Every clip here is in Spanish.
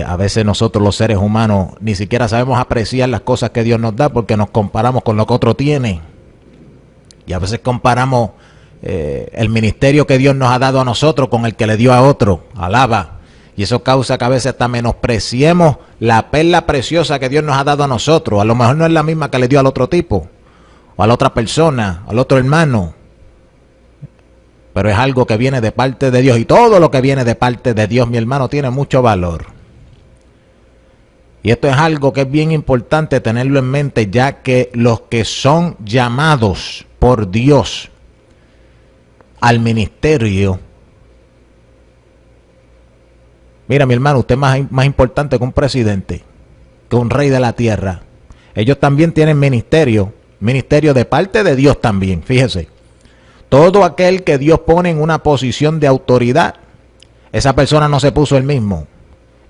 A veces nosotros los seres humanos ni siquiera sabemos apreciar las cosas que Dios nos da porque nos comparamos con lo que otro tiene. Y a veces comparamos el ministerio que Dios nos ha dado a nosotros con el que le dio a otro. Alaba. Y eso causa que a veces hasta menospreciemos la perla preciosa que Dios nos ha dado a nosotros. A lo mejor no es la misma que le dio al otro tipo, o a la otra persona, al otro hermano. Pero es algo que viene de parte de Dios. Y todo lo que viene de parte de Dios, mi hermano, tiene mucho valor. Y esto es algo que es bien importante tenerlo en mente, ya que los que son llamados por Dios al ministerio, mira, mi hermano, usted es más importante que un presidente, que un rey de la tierra. Ellos también tienen ministerio de parte de Dios también, fíjese. Todo aquel que Dios pone en una posición de autoridad, esa persona no se puso él mismo.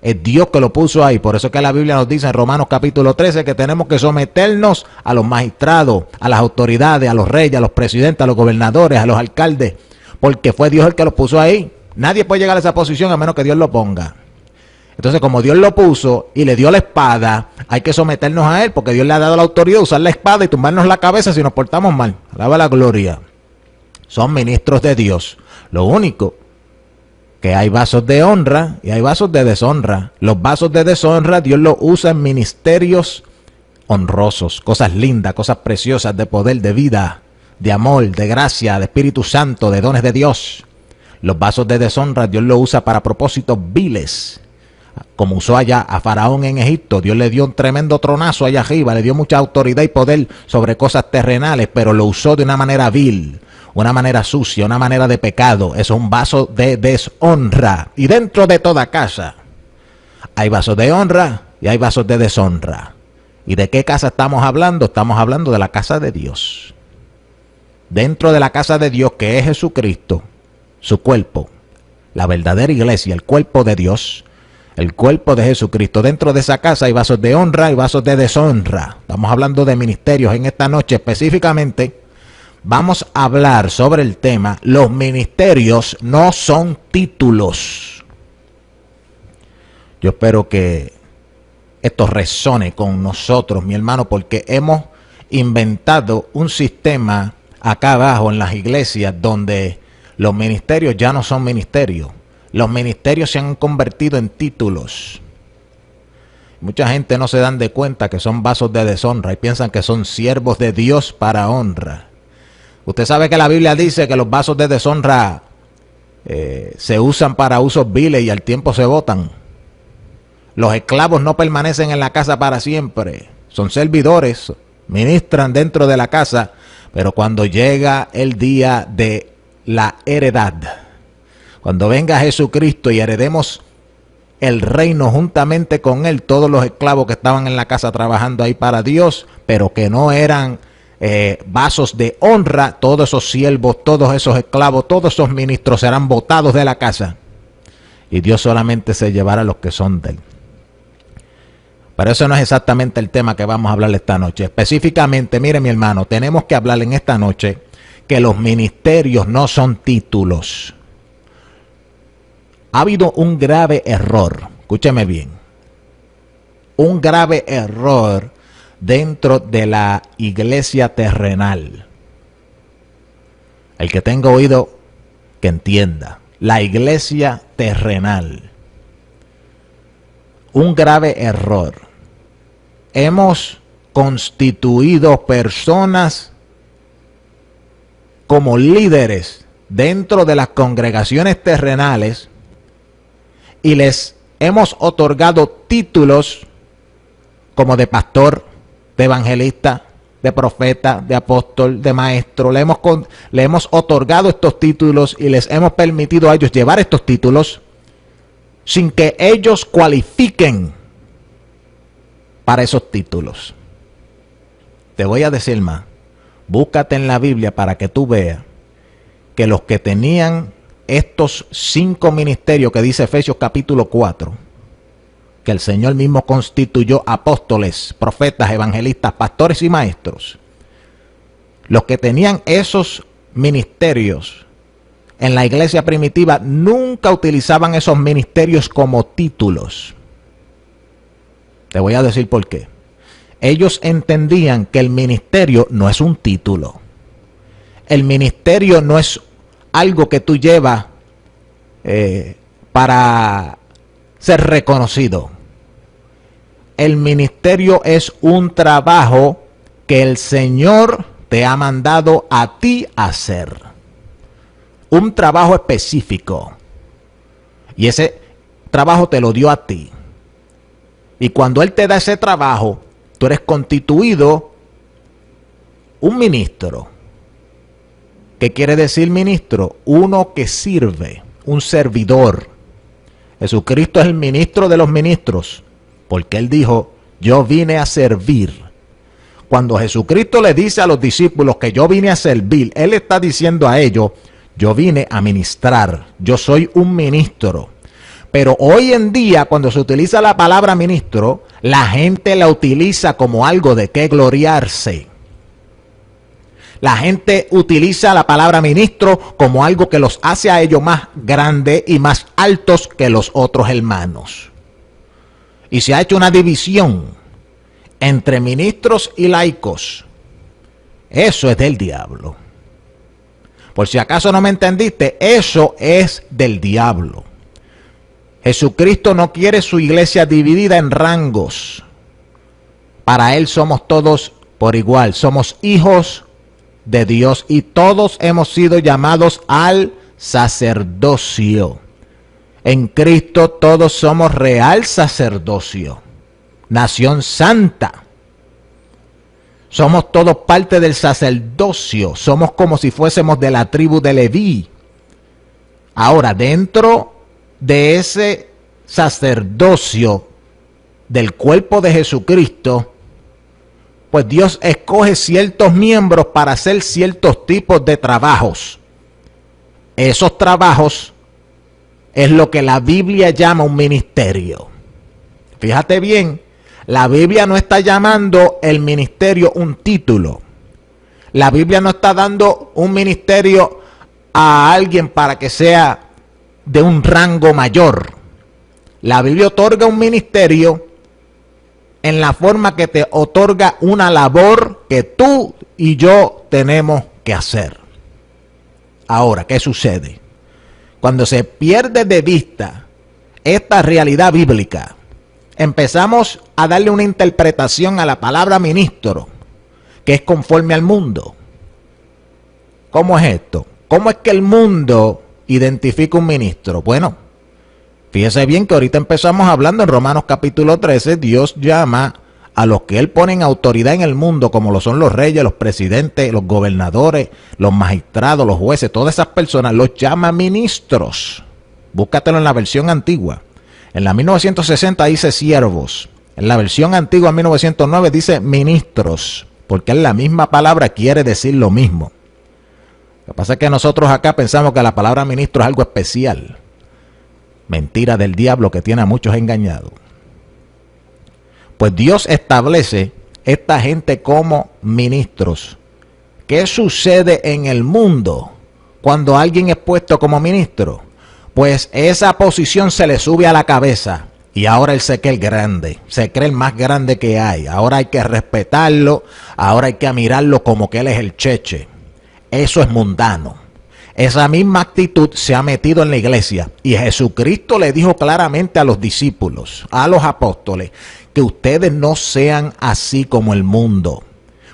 Es Dios que lo puso ahí. Por eso es que la Biblia nos dice en Romanos capítulo 13 que tenemos que someternos a los magistrados, a las autoridades, a los reyes, a los presidentes, a los gobernadores, a los alcaldes. Porque fue Dios el que los puso ahí. Nadie puede llegar a esa posición a menos que Dios lo ponga. Entonces, como Dios lo puso y le dio la espada, hay que someternos a él, porque Dios le ha dado la autoridad de usar la espada y tumbarnos la cabeza si nos portamos mal. Alaba la gloria. Son ministros de Dios. Lo único que hay vasos de honra y hay vasos de deshonra. Los vasos de deshonra Dios los usa en ministerios honrosos, cosas lindas, cosas preciosas de poder, de vida, de amor, de gracia, de Espíritu Santo, de dones de Dios. Los vasos de deshonra Dios los usa para propósitos viles, como usó allá a Faraón en Egipto. Dios le dio un tremendo tronazo allá arriba, le dio mucha autoridad y poder sobre cosas terrenales, pero lo usó de una manera vil, una manera sucia, una manera de pecado. Eso es un vaso de deshonra. Y dentro de toda casa hay vasos de honra y hay vasos de deshonra. ¿Y de qué casa estamos hablando? Estamos hablando de la casa de Dios. Dentro de la casa de Dios, que es Jesucristo, su cuerpo, la verdadera iglesia, el cuerpo de Dios, el cuerpo de Jesucristo. Dentro de esa casa hay vasos de honra y vasos de deshonra. Estamos hablando de ministerios. En esta noche específicamente vamos a hablar sobre el tema: los ministerios no son títulos. Yo espero que esto resone con nosotros, mi hermano, porque hemos inventado un sistema acá abajo en las iglesias donde los ministerios ya no son ministerios. Los ministerios se han convertido en títulos. Mucha gente no se dan de cuenta que son vasos de deshonra y piensan que son siervos de Dios para honra. Usted sabe que la Biblia dice que los vasos de deshonra se usan para usos viles y al tiempo se botan. Los esclavos no permanecen en la casa para siempre. Son servidores, ministran dentro de la casa, pero cuando llega el día de la heredad, cuando venga Jesucristo y heredemos el reino juntamente con él, todos los esclavos que estaban en la casa trabajando ahí para Dios, pero que no eran vasos de honra, todos esos siervos, todos esos esclavos, todos esos ministros serán botados de la casa y Dios solamente se llevará a los que son de él. Pero eso no es exactamente el tema que vamos a hablar esta noche. Específicamente, mire mi hermano, tenemos que hablar en esta noche que los ministerios no son títulos. Ha habido un grave error, escúcheme bien, un grave error dentro de la iglesia terrenal. El que tenga oído, que entienda. La iglesia terrenal. Un grave error. Hemos constituido personas como líderes dentro de las congregaciones terrenales y les hemos otorgado títulos como de pastor, de evangelista, de profeta, de apóstol, de maestro. Le hemos otorgado estos títulos y les hemos permitido a ellos llevar estos títulos sin que ellos cualifiquen para esos títulos. Te voy a decir más. Búscate en la Biblia para que tú veas que los que tenían estos 5 ministerios que dice Efesios capítulo 4, que el Señor mismo constituyó apóstoles, profetas, evangelistas, pastores y maestros. Los que tenían esos ministerios en la iglesia primitiva nunca utilizaban esos ministerios como títulos. Te voy a decir por qué. Ellos entendían que el ministerio no es un título. El ministerio no es algo que tú llevas para ser reconocido. El ministerio es un trabajo que el Señor te ha mandado a ti hacer. Un trabajo específico. Y ese trabajo te lo dio a ti. Y cuando Él te da ese trabajo, tú eres constituido un ministro. ¿Qué quiere decir ministro? Uno que sirve, un servidor. Jesucristo es el ministro de los ministros, porque Él dijo, yo vine a servir. Cuando Jesucristo le dice a los discípulos que yo vine a servir, Él está diciendo a ellos, yo vine a ministrar, yo soy un ministro. Pero hoy en día, cuando se utiliza la palabra ministro, la gente la utiliza como algo de qué gloriarse. La gente utiliza la palabra ministro como algo que los hace a ellos más grandes y más altos que los otros hermanos. Y se ha hecho una división entre ministros y laicos. Eso es del diablo. Por si acaso no me entendiste, eso es del diablo. Jesucristo no quiere su iglesia dividida en rangos. Para Él somos todos por igual. Somos hijos de Dios y todos hemos sido llamados al sacerdocio. En Cristo todos somos real sacerdocio. Nación santa. Somos todos parte del sacerdocio. Somos como si fuésemos de la tribu de Leví. Ahora, dentro de ese sacerdocio del cuerpo de Jesucristo, pues Dios escoge ciertos miembros para hacer ciertos tipos de trabajos. Esos trabajos es lo que la Biblia llama un ministerio. Fíjate bien, la Biblia no está llamando el ministerio un título. La Biblia no está dando un ministerio a alguien para que sea de un rango mayor. La Biblia otorga un ministerio en la forma que te otorga una labor que tú y yo tenemos que hacer. Ahora, ¿qué sucede? Cuando se pierde de vista esta realidad bíblica, empezamos a darle una interpretación a la palabra ministro, que es conforme al mundo. ¿Cómo es esto? ¿Cómo es que el mundo identifica un ministro? Bueno, fíjese bien que ahorita empezamos hablando en Romanos capítulo 13, Dios llama a los que Él pone en autoridad en el mundo, como lo son los reyes, los presidentes, los gobernadores, los magistrados, los jueces, todas esas personas, los llama ministros. Búscatelo en la versión antigua. En la 1960 dice siervos. En la versión antigua 1909 dice ministros, porque es la misma palabra, quiere decir lo mismo. Lo que pasa es que nosotros acá pensamos que la palabra ministro es algo especial. Mentira del diablo que tiene a muchos engañados. Pues Dios establece esta gente como ministros. ¿Qué sucede en el mundo cuando alguien es puesto como ministro? Pues esa posición se le sube a la cabeza y ahora él se cree el grande, se cree el más grande que hay. Ahora hay que respetarlo, ahora hay que mirarlo como que él es el cheche. Eso es mundano. Esa misma actitud se ha metido en la iglesia y Jesucristo le dijo claramente a los discípulos, a los apóstoles, que ustedes no sean así como el mundo,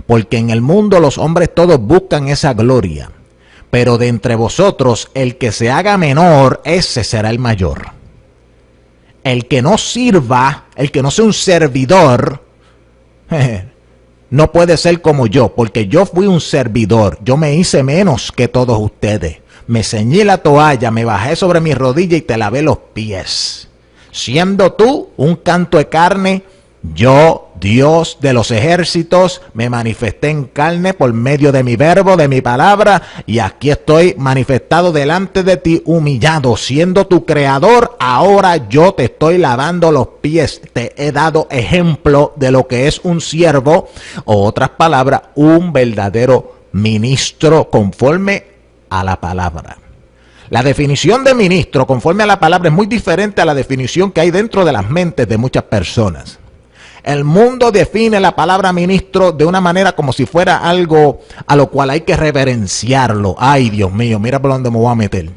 porque en el mundo los hombres todos buscan esa gloria, pero de entre vosotros el que se haga menor, ese será el mayor. El que no sirva, el que no sea un servidor, no puede ser como yo, porque yo fui un servidor, yo me hice menos que todos ustedes. Me ceñí la toalla, me bajé sobre mis rodillas y te lavé los pies. Siendo tú un canto de carne, yo, Dios de los ejércitos, me manifesté en carne por medio de mi verbo, de mi palabra, y aquí estoy manifestado delante de ti, humillado, siendo tu creador. Ahora yo te estoy lavando los pies, te he dado ejemplo de lo que es un siervo, o otras palabras, un verdadero ministro conforme a la palabra. La definición de ministro conforme a la palabra es muy diferente a la definición que hay dentro de las mentes de muchas personas. El mundo define la palabra ministro de una manera como si fuera algo a lo cual hay que reverenciarlo. Ay, Dios mío, mira por dónde me voy a meter.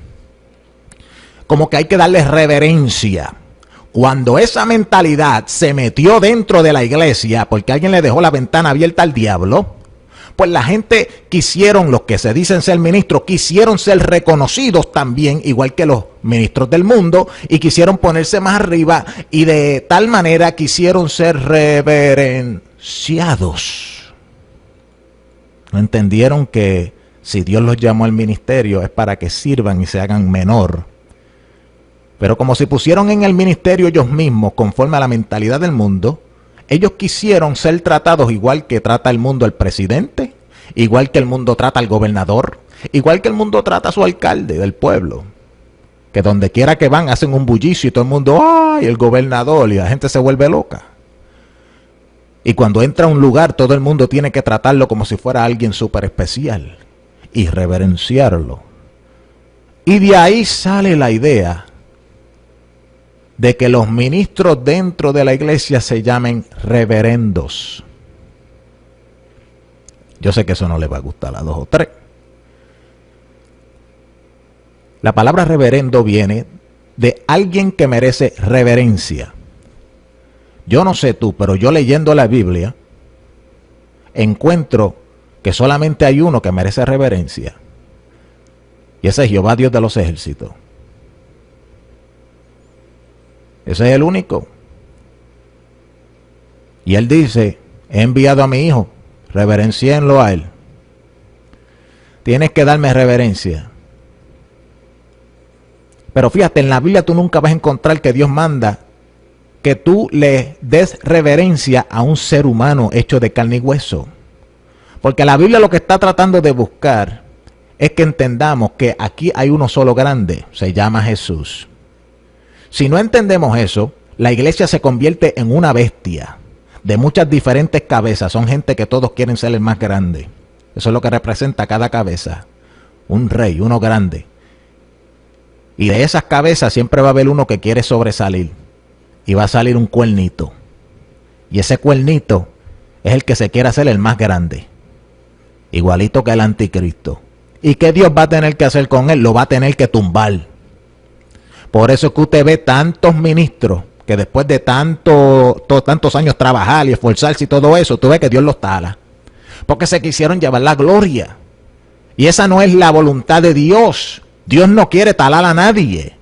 Como que hay que darle reverencia. Cuando esa mentalidad se metió dentro de la iglesia, porque alguien le dejó la ventana abierta al diablo, pues la gente quisieron, los que se dicen ser ministros, quisieron ser reconocidos también, igual que los ministros del mundo, y quisieron ponerse más arriba, y de tal manera quisieron ser reverenciados. No entendieron que si Dios los llamó al ministerio es para que sirvan y se hagan menor. Pero como se pusieron en el ministerio ellos mismos, conforme a la mentalidad del mundo, ellos quisieron ser tratados igual que trata el mundo al presidente, igual que el mundo trata al gobernador, igual que el mundo trata a su alcalde del pueblo. Que donde quiera que van hacen un bullicio y todo el mundo, ¡ay, el gobernador! Y la gente se vuelve loca. Y cuando entra a un lugar, todo el mundo tiene que tratarlo como si fuera alguien súper especial y reverenciarlo. Y de ahí sale la idea de que los ministros dentro de la iglesia se llamen reverendos. Yo sé que eso no le va a gustar a 2 o 3. La palabra reverendo viene de alguien que merece reverencia. Yo no sé tú, pero yo leyendo la Biblia encuentro que solamente hay uno que merece reverencia. Y ese es Jehová, Dios de los ejércitos. Ese es el único. Y él dice, he enviado a mi hijo, reverencienlo a él. Tienes que darme reverencia. Pero fíjate, en la Biblia tú nunca vas a encontrar que Dios manda que tú le des reverencia a un ser humano hecho de carne y hueso. Porque la Biblia lo que está tratando de buscar es que entendamos que aquí hay uno solo grande, se llama Jesús. Si no entendemos eso, la iglesia se convierte en una bestia de muchas diferentes cabezas. Son gente que todos quieren ser el más grande. Eso es lo que representa cada cabeza. Un rey, uno grande. Y de esas cabezas siempre va a haber uno que quiere sobresalir. Y va a salir un cuernito. Y ese cuernito es el que se quiere hacer el más grande. Igualito que el anticristo. ¿Y qué Dios va a tener que hacer con él? Lo va a tener que tumbar. Por eso es que usted ve tantos ministros que después de tantos años trabajar y esforzarse y todo eso, tú ves que Dios los tala. Porque se quisieron llevar la gloria. Y esa no es la voluntad de Dios. Dios no quiere talar a nadie.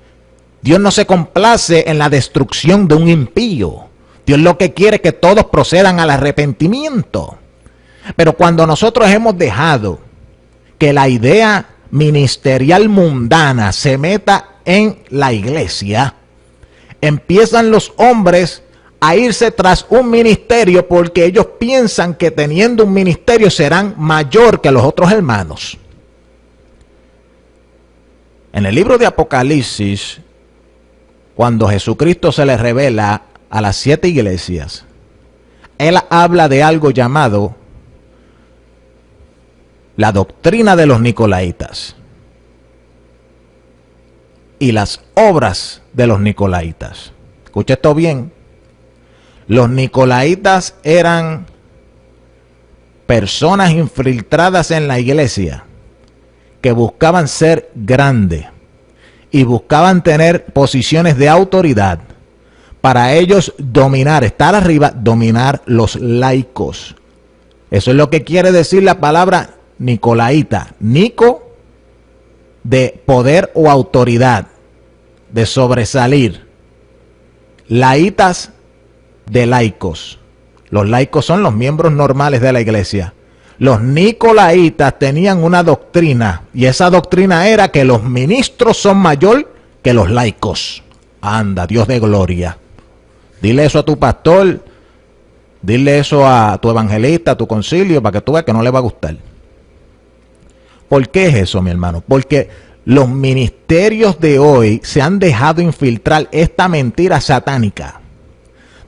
Dios no se complace en la destrucción de un impío. Dios lo que quiere es que todos procedan al arrepentimiento. Pero cuando nosotros hemos dejado que la idea ministerial mundana se meta en la iglesia, empiezan los hombres a irse tras un ministerio porque ellos piensan que teniendo un ministerio serán mayor que los otros hermanos. En el libro de Apocalipsis, cuando Jesucristo se le revela a las 7 iglesias, él habla de algo llamado la doctrina de los nicolaitas y las obras de los nicolaitas. Escucha esto bien. Los nicolaitas eran personas infiltradas en la iglesia que buscaban ser grandes y buscaban tener posiciones de autoridad para ellos dominar, estar arriba, dominar los laicos. Eso es lo que quiere decir la palabra nicolaita. Nico, de poder o autoridad, de sobresalir. Laitas, de laicos. Los laicos son los miembros normales de la iglesia. Los nicolaitas tenían una doctrina, y esa doctrina era que los ministros son mayor que los laicos. Anda, Dios de gloria. Dile eso a tu pastor, dile eso a tu evangelista, a tu concilio, para que tú veas que no le va a gustar. ¿Por qué es eso, mi hermano? Porque los ministerios de hoy se han dejado infiltrar esta mentira satánica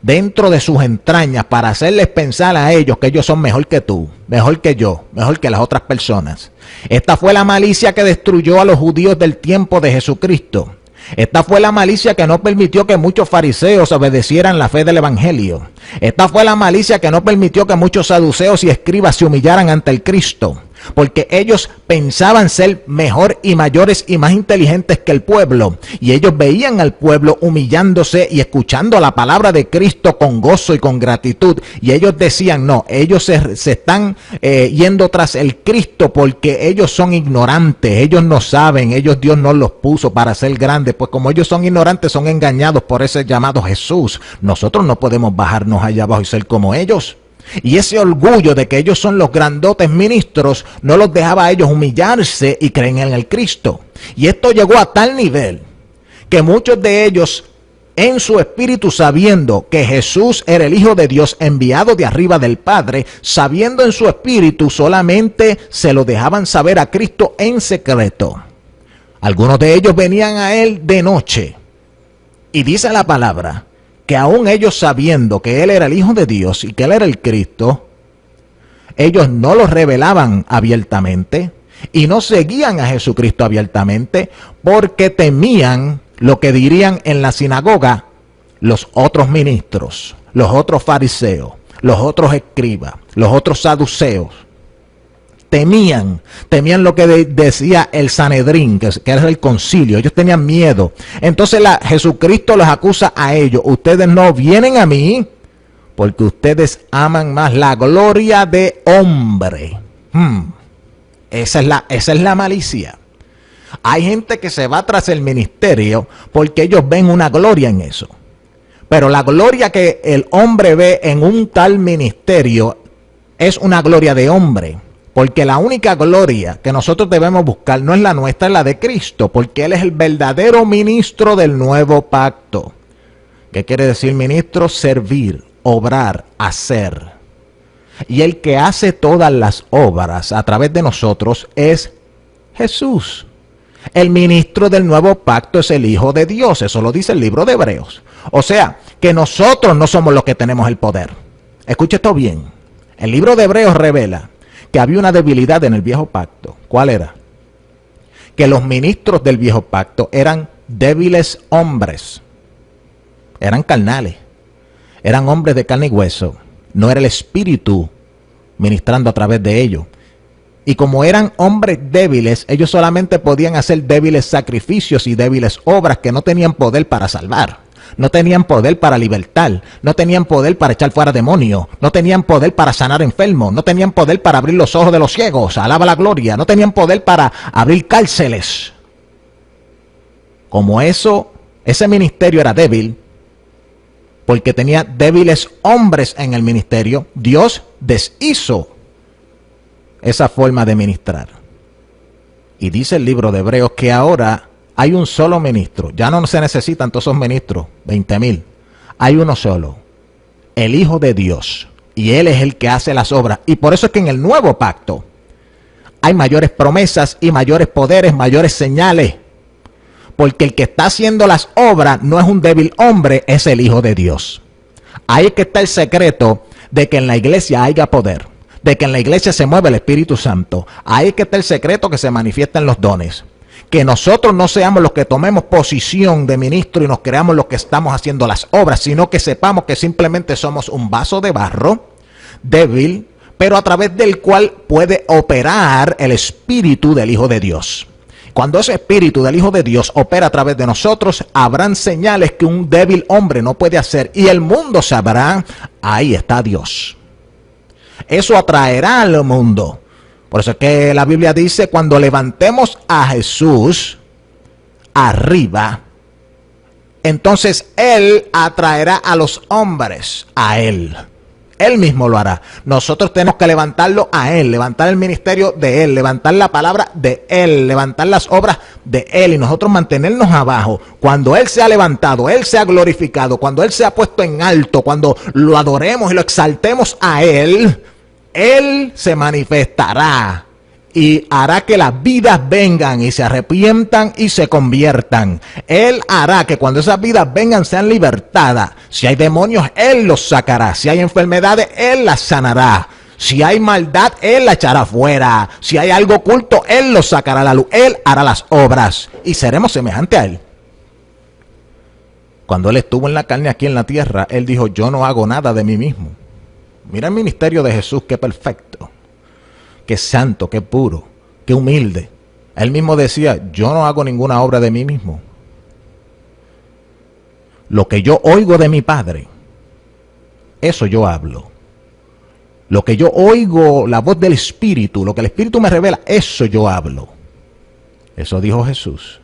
dentro de sus entrañas para hacerles pensar a ellos que ellos son mejor que tú, mejor que yo, mejor que las otras personas. Esta fue la malicia que destruyó a los judíos del tiempo de Jesucristo. Esta fue la malicia que no permitió que muchos fariseos obedecieran la fe del evangelio. Esta fue la malicia que no permitió que muchos saduceos y escribas se humillaran ante el Cristo, porque ellos pensaban ser mejor y mayores y más inteligentes que el pueblo, y ellos veían al pueblo humillándose y escuchando la palabra de Cristo con gozo y con gratitud, y ellos decían, no, ellos se están yendo tras el Cristo porque ellos son ignorantes, ellos no saben, ellos Dios no los puso para ser grandes, pues como ellos son ignorantes, son engañados por ese llamado Jesús. Nosotros no podemos bajarnos allá abajo y ser como ellos. Y ese orgullo de que ellos son los grandotes ministros no los dejaba a ellos humillarse y creer en el Cristo. Y esto llegó a tal nivel que muchos de ellos en su espíritu, sabiendo que Jesús era el Hijo de Dios enviado de arriba del Padre, sabiendo en su espíritu, solamente se lo dejaban saber a Cristo en secreto. Algunos de ellos venían a él de noche. Y dice la palabra que aún ellos sabiendo que él era el Hijo de Dios y que él era el Cristo, ellos no lo revelaban abiertamente y no seguían a Jesucristo abiertamente porque temían lo que dirían en la sinagoga los otros ministros, los otros fariseos, los otros escribas, los otros saduceos. Temían lo que decía el Sanedrín, que era el concilio. Ellos tenían miedo. Entonces Jesucristo los acusa a ellos. Ustedes no vienen a mí porque ustedes aman más la gloria de hombre. Esa es la malicia. Hay gente que se va tras el ministerio porque ellos ven una gloria en eso. Pero la gloria que el hombre ve en un tal ministerio es una gloria de hombre. Porque la única gloria que nosotros debemos buscar no es la nuestra, es la de Cristo, porque Él es el verdadero ministro del nuevo pacto. ¿Qué quiere decir ministro? Servir, obrar, hacer. Y el que hace todas las obras a través de nosotros es Jesús. El ministro del nuevo pacto es el Hijo de Dios, eso lo dice el libro de Hebreos. O sea, que nosotros no somos los que tenemos el poder. Escuche esto bien. El libro de Hebreos revela que había una debilidad en el viejo pacto. ¿Cuál era? Que los ministros del viejo pacto eran débiles hombres. Eran carnales. Eran hombres de carne y hueso. No era el Espíritu ministrando a través de ellos. Y como eran hombres débiles, ellos solamente podían hacer débiles sacrificios y débiles obras que no tenían poder para salvar. No tenían poder para libertar, no tenían poder para echar fuera demonios, no tenían poder para sanar enfermos, no tenían poder para abrir los ojos de los ciegos, alaba la gloria, no tenían poder para abrir cárceles. Como ese ministerio era débil, porque tenía débiles hombres en el ministerio, Dios deshizo esa forma de ministrar. Y dice el libro de Hebreos que ahora hay un solo ministro. Ya no se necesitan todos esos ministros, 20,000. Hay uno solo, el Hijo de Dios. Y Él es el que hace las obras. Y por eso es que en el nuevo pacto hay mayores promesas y mayores poderes, mayores señales. Porque el que está haciendo las obras no es un débil hombre, es el Hijo de Dios. Ahí es que está el secreto de que en la iglesia haya poder. De que en la iglesia se mueve el Espíritu Santo. Ahí es que está el secreto que se manifiesta en los dones. Que nosotros no seamos los que tomemos posición de ministro y nos creamos los que estamos haciendo las obras, sino que sepamos que simplemente somos un vaso de barro, débil, pero a través del cual puede operar el Espíritu del Hijo de Dios. Cuando ese Espíritu del Hijo de Dios opera a través de nosotros, habrán señales que un débil hombre no puede hacer y el mundo sabrá, ahí está Dios. Eso atraerá al mundo. Por eso es que la Biblia dice, cuando levantemos a Jesús arriba, entonces Él atraerá a los hombres a Él. Él mismo lo hará. Nosotros tenemos que levantarlo a Él, levantar el ministerio de Él, levantar la palabra de Él, levantar las obras de Él y nosotros mantenernos abajo. Cuando Él sea levantado, Él sea glorificado, cuando Él sea puesto en alto, cuando lo adoremos y lo exaltemos a Él, Él se manifestará y hará que las vidas vengan y se arrepientan y se conviertan. Él hará que cuando esas vidas vengan sean libertadas. Si hay demonios, Él los sacará. Si hay enfermedades, Él las sanará. Si hay maldad, Él la echará fuera. Si hay algo oculto, Él los sacará a la luz. Él hará las obras y seremos semejantes a Él. Cuando Él estuvo en la carne aquí en la tierra, Él dijo, yo no hago nada de mí mismo. Mira el ministerio de Jesús, qué perfecto, qué santo, qué puro, qué humilde. Él mismo decía, yo no hago ninguna obra de mí mismo. Lo que yo oigo de mi Padre, eso yo hablo. Lo que yo oigo, la voz del Espíritu, lo que el Espíritu me revela, eso yo hablo. Eso dijo Jesús.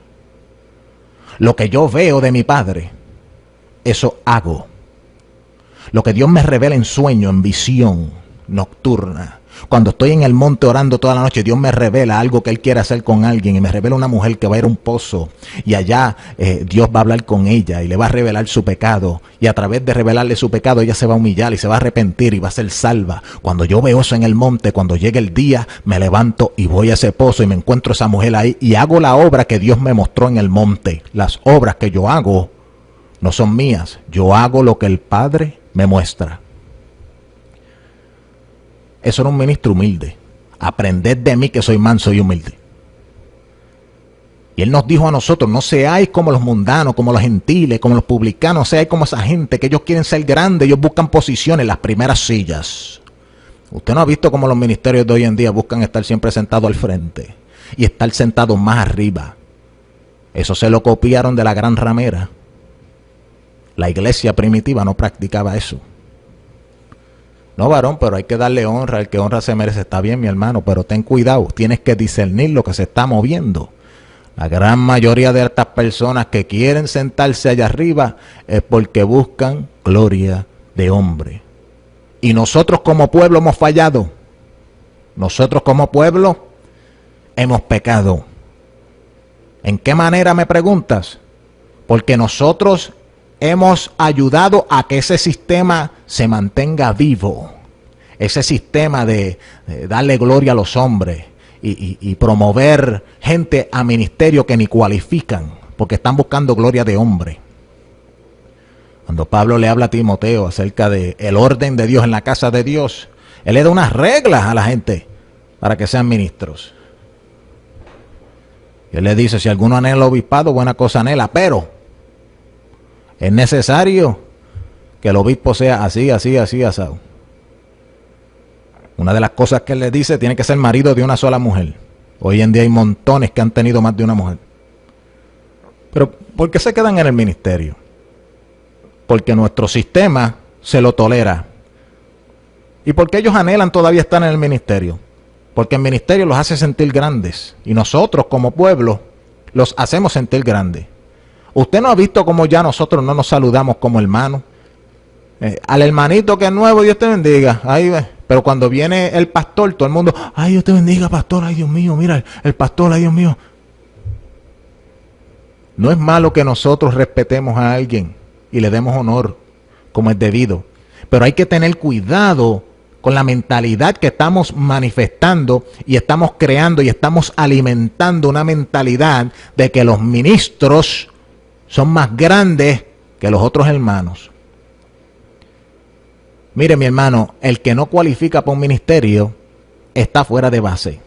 Lo que yo veo de mi Padre, eso hago. Lo que Dios me revela en sueño, en visión nocturna. Cuando estoy en el monte orando toda la noche, Dios me revela algo que Él quiere hacer con alguien y me revela una mujer que va a ir a un pozo y allá Dios va a hablar con ella y le va a revelar su pecado y a través de revelarle su pecado ella se va a humillar y se va a arrepentir y va a ser salva. Cuando yo veo eso en el monte, cuando llegue el día, me levanto y voy a ese pozo y me encuentro esa mujer ahí y hago la obra que Dios me mostró en el monte. Las obras que yo hago no son mías, yo hago lo que el Padre me muestra. Eso era un ministro humilde. Aprended de mí que soy manso y humilde. Y Él nos dijo a nosotros, no seáis como los mundanos, como los gentiles, como los publicanos, seáis como esa gente que ellos quieren ser grandes, ellos buscan posiciones, las primeras sillas. Usted no ha visto cómo los ministerios de hoy en día buscan estar siempre sentados al frente y estar sentados más arriba. Eso se lo copiaron de la gran ramera. La iglesia primitiva no practicaba eso. No, varón, pero hay que darle honra, el que honra se merece. Está bien, mi hermano, pero ten cuidado, tienes que discernir lo que se está moviendo. La gran mayoría de estas personas que quieren sentarse allá arriba es porque buscan gloria de hombre. Y nosotros como pueblo hemos fallado. Nosotros como pueblo hemos pecado. ¿En qué manera me preguntas? Porque nosotros hemos ayudado a que ese sistema se mantenga vivo. Ese sistema de darle gloria a los hombres y promover gente a ministerio que ni cualifican, porque están buscando gloria de hombre. Cuando Pablo le habla a Timoteo acerca del orden de Dios en la casa de Dios, él le da unas reglas a la gente para que sean ministros. Y él le dice, si alguno anhela el obispado, buena cosa anhela, pero es necesario que el obispo sea así, así, así, asado. Una de las cosas que él le dice, tiene que ser marido de una sola mujer. Hoy en día hay montones que han tenido más de una mujer. Pero ¿por qué se quedan en el ministerio? Porque nuestro sistema se lo tolera. ¿Y por qué ellos anhelan todavía estar en el ministerio? Porque el ministerio los hace sentir grandes. Y nosotros como pueblo los hacemos sentir grandes. ¿Usted no ha visto cómo ya nosotros no nos saludamos como hermanos? Al hermanito que es nuevo, Dios te bendiga. Ahí ve. Pero cuando viene el pastor, todo el mundo, ay, Dios te bendiga, pastor, ay, Dios mío, mira, el pastor, ay, Dios mío. No es malo que nosotros respetemos a alguien y le demos honor como es debido. Pero hay que tener cuidado con la mentalidad que estamos manifestando y estamos creando y estamos alimentando una mentalidad de que los ministros son más grandes que los otros hermanos. Mire, mi hermano, el que no cualifica para un ministerio está fuera de base.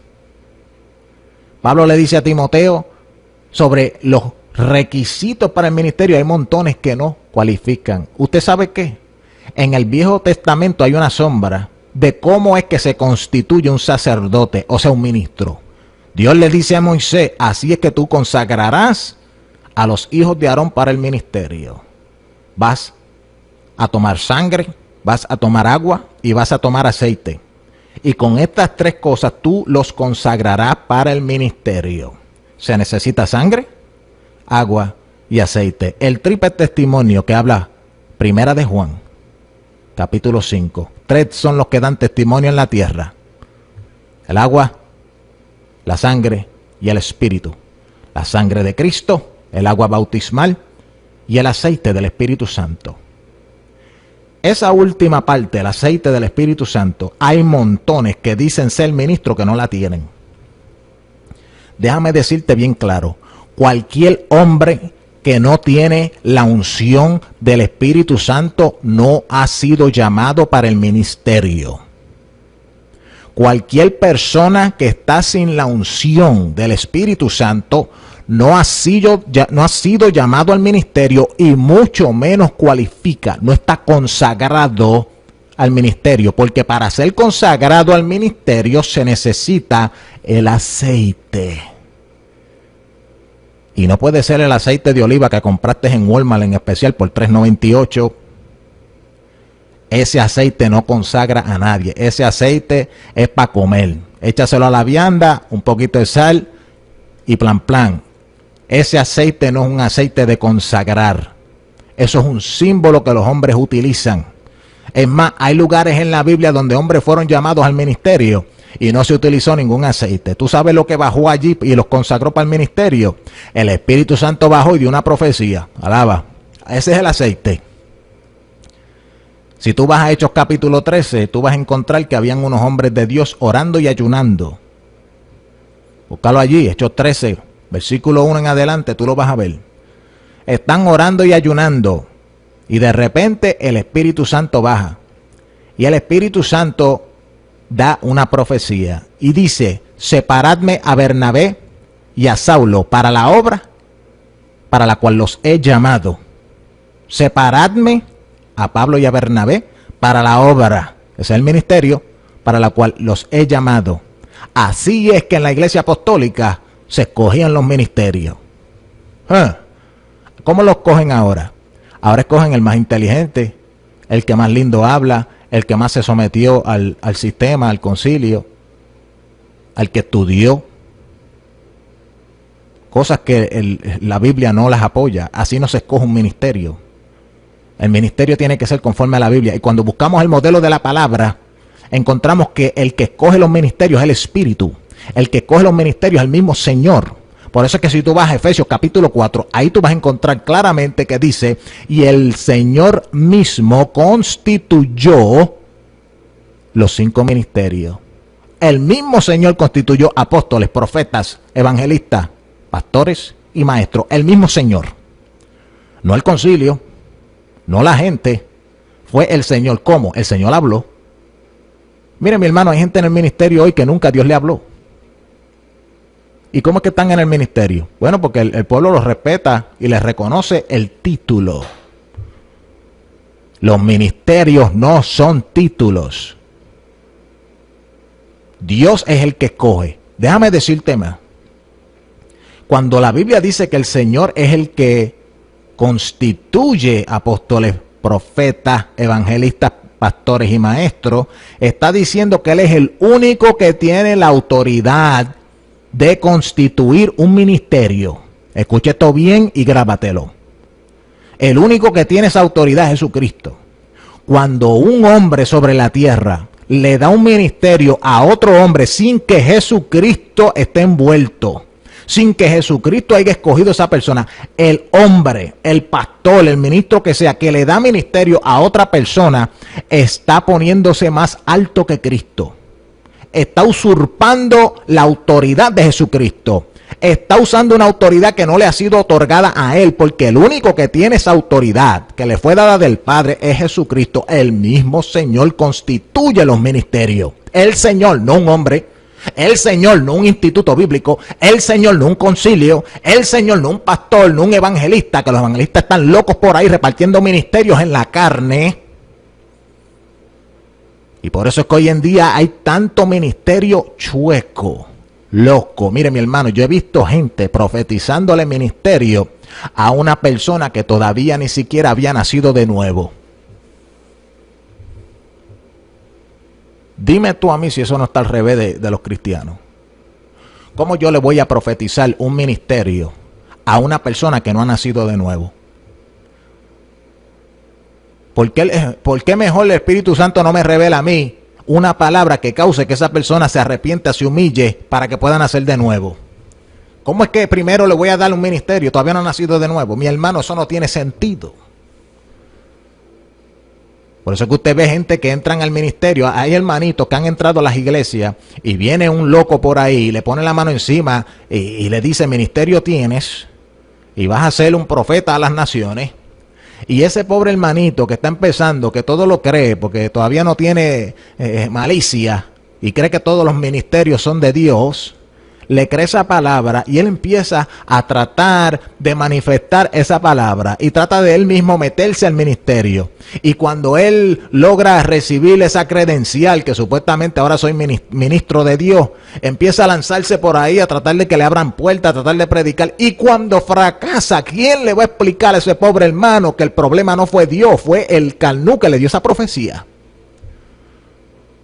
Pablo le dice a Timoteo sobre los requisitos para el ministerio. Hay montones que no cualifican. ¿Usted sabe qué? En el Viejo Testamento hay una sombra de cómo es que se constituye un sacerdote, o sea, un ministro. Dios le dice a Moisés, así es que tú consagrarás a los hijos de Aarón para el ministerio. Vas a tomar sangre, vas a tomar agua y vas a tomar aceite. Y con estas tres cosas tú los consagrarás para el ministerio. Se necesita sangre, agua y aceite. El triple testimonio que habla Primera de Juan, capítulo 5. 3 son los que dan testimonio en la tierra: el agua, la sangre y el espíritu. La sangre de Cristo, el agua bautismal y el aceite del Espíritu Santo. Esa última parte, el aceite del Espíritu Santo, hay montones que dicen ser ministros que no la tienen. Déjame decirte bien claro, cualquier hombre que no tiene la unción del Espíritu Santo no ha sido llamado para el ministerio. Cualquier persona que está sin la unción del Espíritu Santo no ha sido llamado al ministerio y mucho menos cualifica, no está consagrado al ministerio, porque para ser consagrado al ministerio se necesita el aceite. Y no puede ser el aceite de oliva que compraste en Walmart en especial por $3.98. Ese aceite no consagra a nadie. Ese aceite es para comer. Échaselo a la vianda, un poquito de sal y plan plan. Ese aceite no es un aceite de consagrar. Eso es un símbolo que los hombres utilizan. Es más, hay lugares en la Biblia donde hombres fueron llamados al ministerio y no se utilizó ningún aceite. ¿Tú sabes lo que bajó allí y los consagró para el ministerio? El Espíritu Santo bajó y dio una profecía. Alaba. Ese es el aceite. Si tú vas a Hechos capítulo 13, tú vas a encontrar que habían unos hombres de Dios orando y ayunando. Búscalo allí, Hechos 13, versículo 1 en adelante, tú lo vas a ver. Están orando y ayunando y de repente el Espíritu Santo baja. Y el Espíritu Santo da una profecía y dice: separadme a Bernabé y a Saulo para la obra para la cual los he llamado. Separadme a Pablo y a Bernabé para la obra, ese es el ministerio, para la cual los he llamado. Así es que en la iglesia apostólica se escogían los ministerios. ¿Cómo los cogen ahora? Ahora escogen el más inteligente, el que más lindo habla, el que más se sometió al sistema, al concilio, al que estudió. Cosas que la Biblia no las apoya. Así no se escoge un ministerio. El ministerio tiene que ser conforme a la Biblia. Y cuando buscamos el modelo de la palabra, encontramos que el que escoge los ministerios es el Espíritu. El que escoge los ministerios es el mismo Señor. Por eso es que si tú vas a Efesios capítulo 4, ahí tú vas a encontrar claramente que dice: y el Señor mismo constituyó los 5 ministerios. El mismo Señor constituyó apóstoles, profetas, evangelistas, pastores y maestros. El mismo Señor. No el concilio, no la gente, fue el Señor. ¿Cómo? El Señor habló. Mire, mi hermano, hay gente en el ministerio hoy que nunca Dios le habló. ¿Y cómo es que están en el ministerio? Bueno, porque el pueblo los respeta y les reconoce el título. Los ministerios no son títulos. Dios es el que escoge. Déjame decirte más. Cuando la Biblia dice que el Señor es el que constituye apóstoles, profetas, evangelistas, pastores y maestros, está diciendo que Él es el único que tiene la autoridad de constituir un ministerio. Escuche esto bien y grábatelo. El único que tiene esa autoridad es Jesucristo. Cuando un hombre sobre la tierra le da un ministerio a otro hombre sin que Jesucristo esté envuelto, sin que Jesucristo haya escogido a esa persona, el hombre, el pastor, el ministro que sea, que le da ministerio a otra persona, está poniéndose más alto que Cristo. Está usurpando la autoridad de Jesucristo. Está usando una autoridad que no le ha sido otorgada a él, porque el único que tiene esa autoridad que le fue dada del Padre es Jesucristo. El mismo Señor constituye los ministerios. El Señor, no un hombre. El Señor, no un instituto bíblico. El Señor, no un concilio. El Señor, no un pastor, no un evangelista, que los evangelistas están locos por ahí repartiendo ministerios en la carne. Y por eso es que hoy en día hay tanto ministerio chueco, loco. Mire, mi hermano, yo he visto gente profetizándole ministerio a una persona que todavía ni siquiera había nacido de nuevo. Dime tú a mí si eso no está al revés de los cristianos. ¿Cómo yo le voy a profetizar un ministerio a una persona que no ha nacido de nuevo? ¿Por qué mejor el Espíritu Santo no me revela a mí una palabra que cause que esa persona se arrepienta, se humille para que pueda nacer de nuevo? ¿Cómo es que primero le voy a dar un ministerio? Todavía no ha nacido de nuevo. Mi hermano, eso no tiene sentido. Por eso es que usted ve gente que entran al ministerio. Hay hermanitos que han entrado a las iglesias y viene un loco por ahí, le pone la mano encima y le dice: ministerio tienes y vas a ser un profeta a las naciones. Y ese pobre hermanito que está empezando, que todo lo cree porque todavía no tiene malicia y cree que todos los ministerios son de Dios, le cree esa palabra y él empieza a tratar de manifestar esa palabra y trata de él mismo meterse al ministerio. Y cuando él logra recibir esa credencial que supuestamente ahora soy ministro de Dios, empieza a lanzarse por ahí a tratar de que le abran puertas, a tratar de predicar. Y cuando fracasa, ¿quién le va a explicar a ese pobre hermano que el problema no fue Dios, fue el carnú que le dio esa profecía?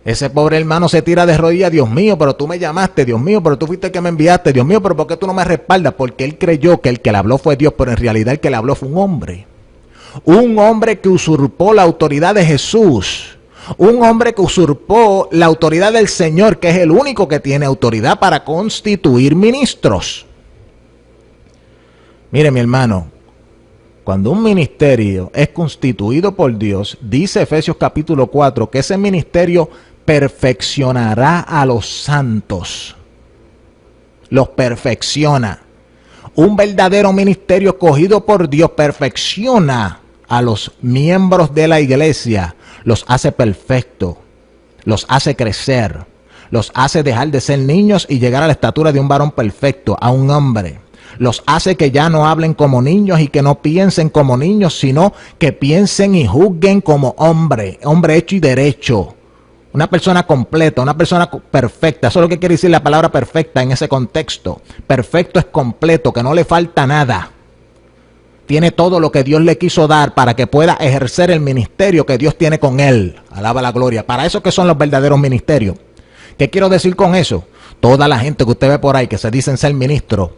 Ese pobre hermano se tira de rodillas: Dios mío, pero tú me llamaste, Dios mío, pero tú fuiste el que me enviaste, Dios mío, pero ¿por qué tú no me respaldas? Porque él creyó que el que le habló fue Dios, pero en realidad el que le habló fue un hombre. Un hombre que usurpó la autoridad de Jesús. Un hombre que usurpó la autoridad del Señor, que es el único que tiene autoridad para constituir ministros. Mire, mi hermano, cuando un ministerio es constituido por Dios, dice Efesios capítulo 4, que ese ministerio perfeccionará a los santos. Los perfecciona. Un verdadero ministerio escogido por Dios perfecciona a los miembros de la iglesia. Los hace perfectos. Los hace crecer. Los hace dejar de ser niños y llegar a la estatura de un varón perfecto, a un hombre. Los hace que ya no hablen como niños y que no piensen como niños, sino que piensen y juzguen como hombre hecho y derecho. Una persona completa, una persona perfecta. Eso es lo que quiere decir la palabra perfecta en ese contexto. Perfecto es completo, que no le falta nada. Tiene todo lo que Dios le quiso dar para que pueda ejercer el ministerio que Dios tiene con él. Alaba la gloria. Para eso que son los verdaderos ministerios. ¿Qué quiero decir con eso? Toda la gente que usted ve por ahí que se dicen ser ministros,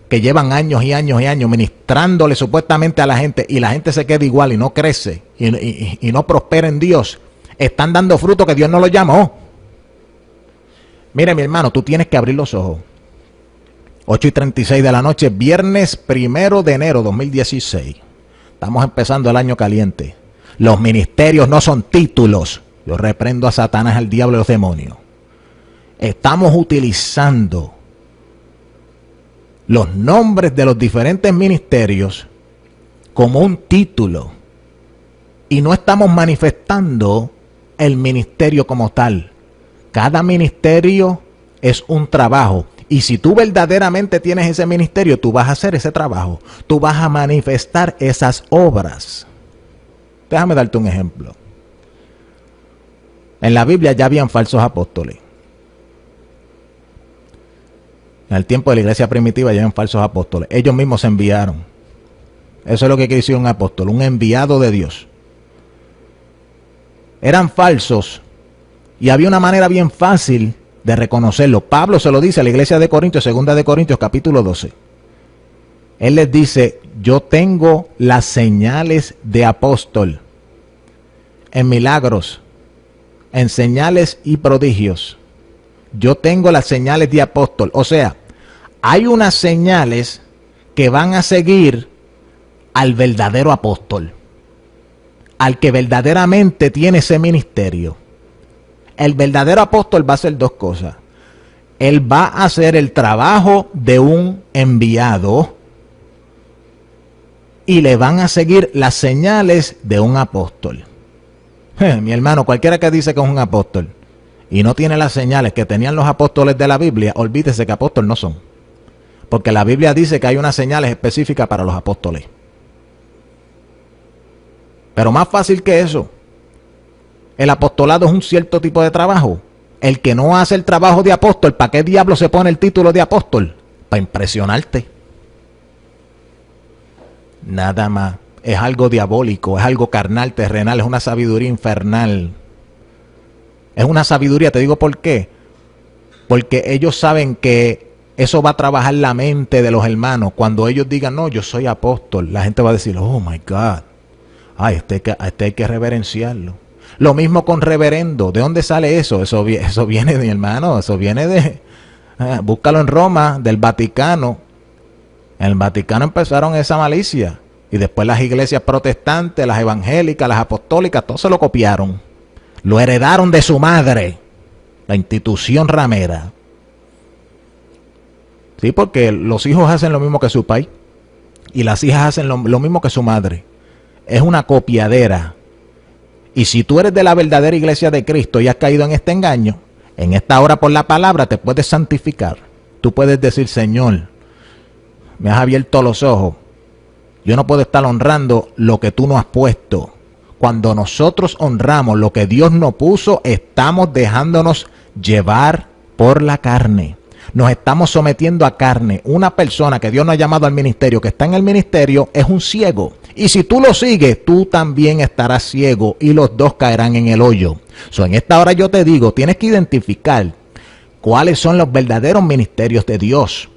que llevan años y años y años ministrándole supuestamente a la gente y la gente se queda igual y no crece y no prospera en Dios, están dando fruto que Dios no lo llamó. Mire, mi hermano, tú tienes que abrir los ojos. 8:36 de la noche, viernes 1 de enero 2016. Estamos empezando el año caliente. Los ministerios no son títulos. Yo reprendo a Satanás, al diablo y los demonios. Estamos utilizando los nombres de los diferentes ministerios como un título y no estamos manifestando el ministerio como tal. Cada ministerio es un trabajo y si tú verdaderamente tienes ese ministerio, tú vas a hacer ese trabajo, tú vas a manifestar esas obras. Déjame darte un ejemplo. En la Biblia ya habían falsos apóstoles. En el tiempo de la iglesia primitiva ya habían falsos apóstoles. Ellos mismos se enviaron. Eso es lo que quiere decir un apóstol, un enviado de Dios. Eran falsos y había una manera bien fácil de reconocerlo. Pablo se lo dice a la iglesia de Corintios, 2 de Corintios capítulo 12. Él les dice: yo tengo las señales de apóstol en milagros, en señales y prodigios. Yo tengo las señales de apóstol. O sea, hay unas señales que van a seguir al verdadero apóstol, al que verdaderamente tiene ese ministerio. El verdadero apóstol va a hacer dos cosas. Él va a hacer el trabajo de un enviado y le van a seguir las señales de un apóstol. Mi hermano, cualquiera que dice que es un apóstol y no tiene las señales que tenían los apóstoles de la Biblia, olvídese que apóstoles no son. Porque la Biblia dice que hay unas señales específicas para los apóstoles. Pero más fácil que eso. El apostolado es un cierto tipo de trabajo. El que no hace el trabajo de apóstol, ¿para qué diablo se pone el título de apóstol? Para impresionarte. Nada más. Es algo diabólico, es algo carnal, terrenal, es una sabiduría infernal. Es una sabiduría, te digo por qué. Porque ellos saben que eso va a trabajar la mente de los hermanos. Cuando ellos digan: no, yo soy apóstol, la gente va a decir: oh my God, ay, este hay que reverenciarlo. Lo mismo con reverendo. ¿De dónde sale eso? Eso viene de mi hermano, eso viene de... búscalo en Roma, del Vaticano. En el Vaticano empezaron esa malicia. Y después las iglesias protestantes, las evangélicas, las apostólicas, todos se lo copiaron. Lo heredaron de su madre, la institución ramera. Sí, porque los hijos hacen lo mismo que su país y las hijas hacen lo mismo que su madre. Es una copiadera. Y si tú eres de la verdadera iglesia de Cristo y has caído en este engaño, en esta hora por la palabra te puedes santificar. tú puedes decir, Señor, me has abierto los ojos. Yo no puedo estar honrando lo que tú no has puesto. Cuando nosotros honramos lo que Dios nos puso, estamos dejándonos llevar por la carne. Nos estamos sometiendo a carne. Una persona que Dios no ha llamado al ministerio, que está en el ministerio, es un ciego. Y si tú lo sigues, tú también estarás ciego y los dos caerán en el hoyo. En esta hora yo te digo, tienes que identificar cuáles son los verdaderos ministerios de Dios.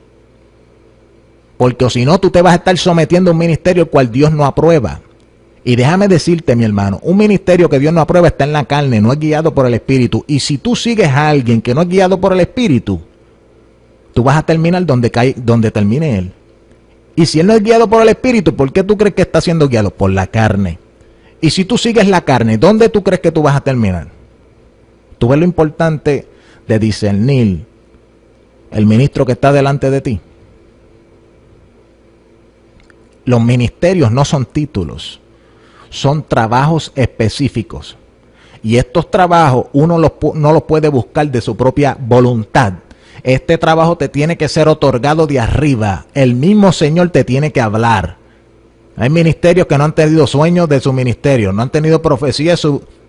Porque si no, tú te vas a estar sometiendo a un ministerio el cual Dios no aprueba. Y déjame decirte, mi hermano, un ministerio que Dios no aprueba está en la carne, no es guiado por el Espíritu. Y si tú sigues a alguien que no es guiado por el Espíritu, tú vas a terminar donde termine él. Y si él no es guiado por el Espíritu, ¿por qué tú crees que está siendo guiado? Por la carne. Y si tú sigues la carne, ¿dónde tú crees que tú vas a terminar? Tú ves lo importante de discernir el ministro que está delante de ti. Los ministerios no son títulos, son trabajos específicos. Y estos trabajos uno no los puede buscar de su propia voluntad. Este trabajo te tiene que ser otorgado de arriba. El mismo Señor te tiene que hablar. Hay ministerios que no han tenido sueños de su ministerio, no han tenido profecía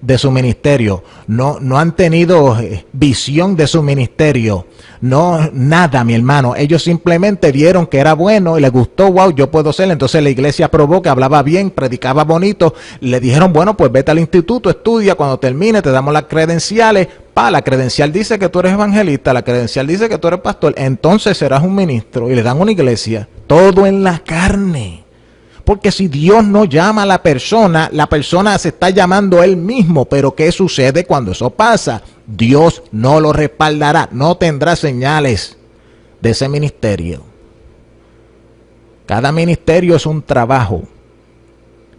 de su ministerio, no han tenido visión de su ministerio, no, nada, mi hermano. Ellos simplemente vieron que era bueno y les gustó, wow, yo puedo ser. Entonces la iglesia aprobó que hablaba bien, predicaba bonito. Le dijeron, bueno, pues vete al instituto, estudia, cuando termine te damos las credenciales. La credencial dice que tú eres evangelista, la credencial dice que tú eres pastor, entonces serás un ministro. Y le dan una iglesia, todo en la carne. Porque si Dios no llama a la persona se está llamando él mismo. Pero ¿qué sucede cuando eso pasa? Dios no lo respaldará, no tendrá señales de ese ministerio. Cada ministerio es un trabajo.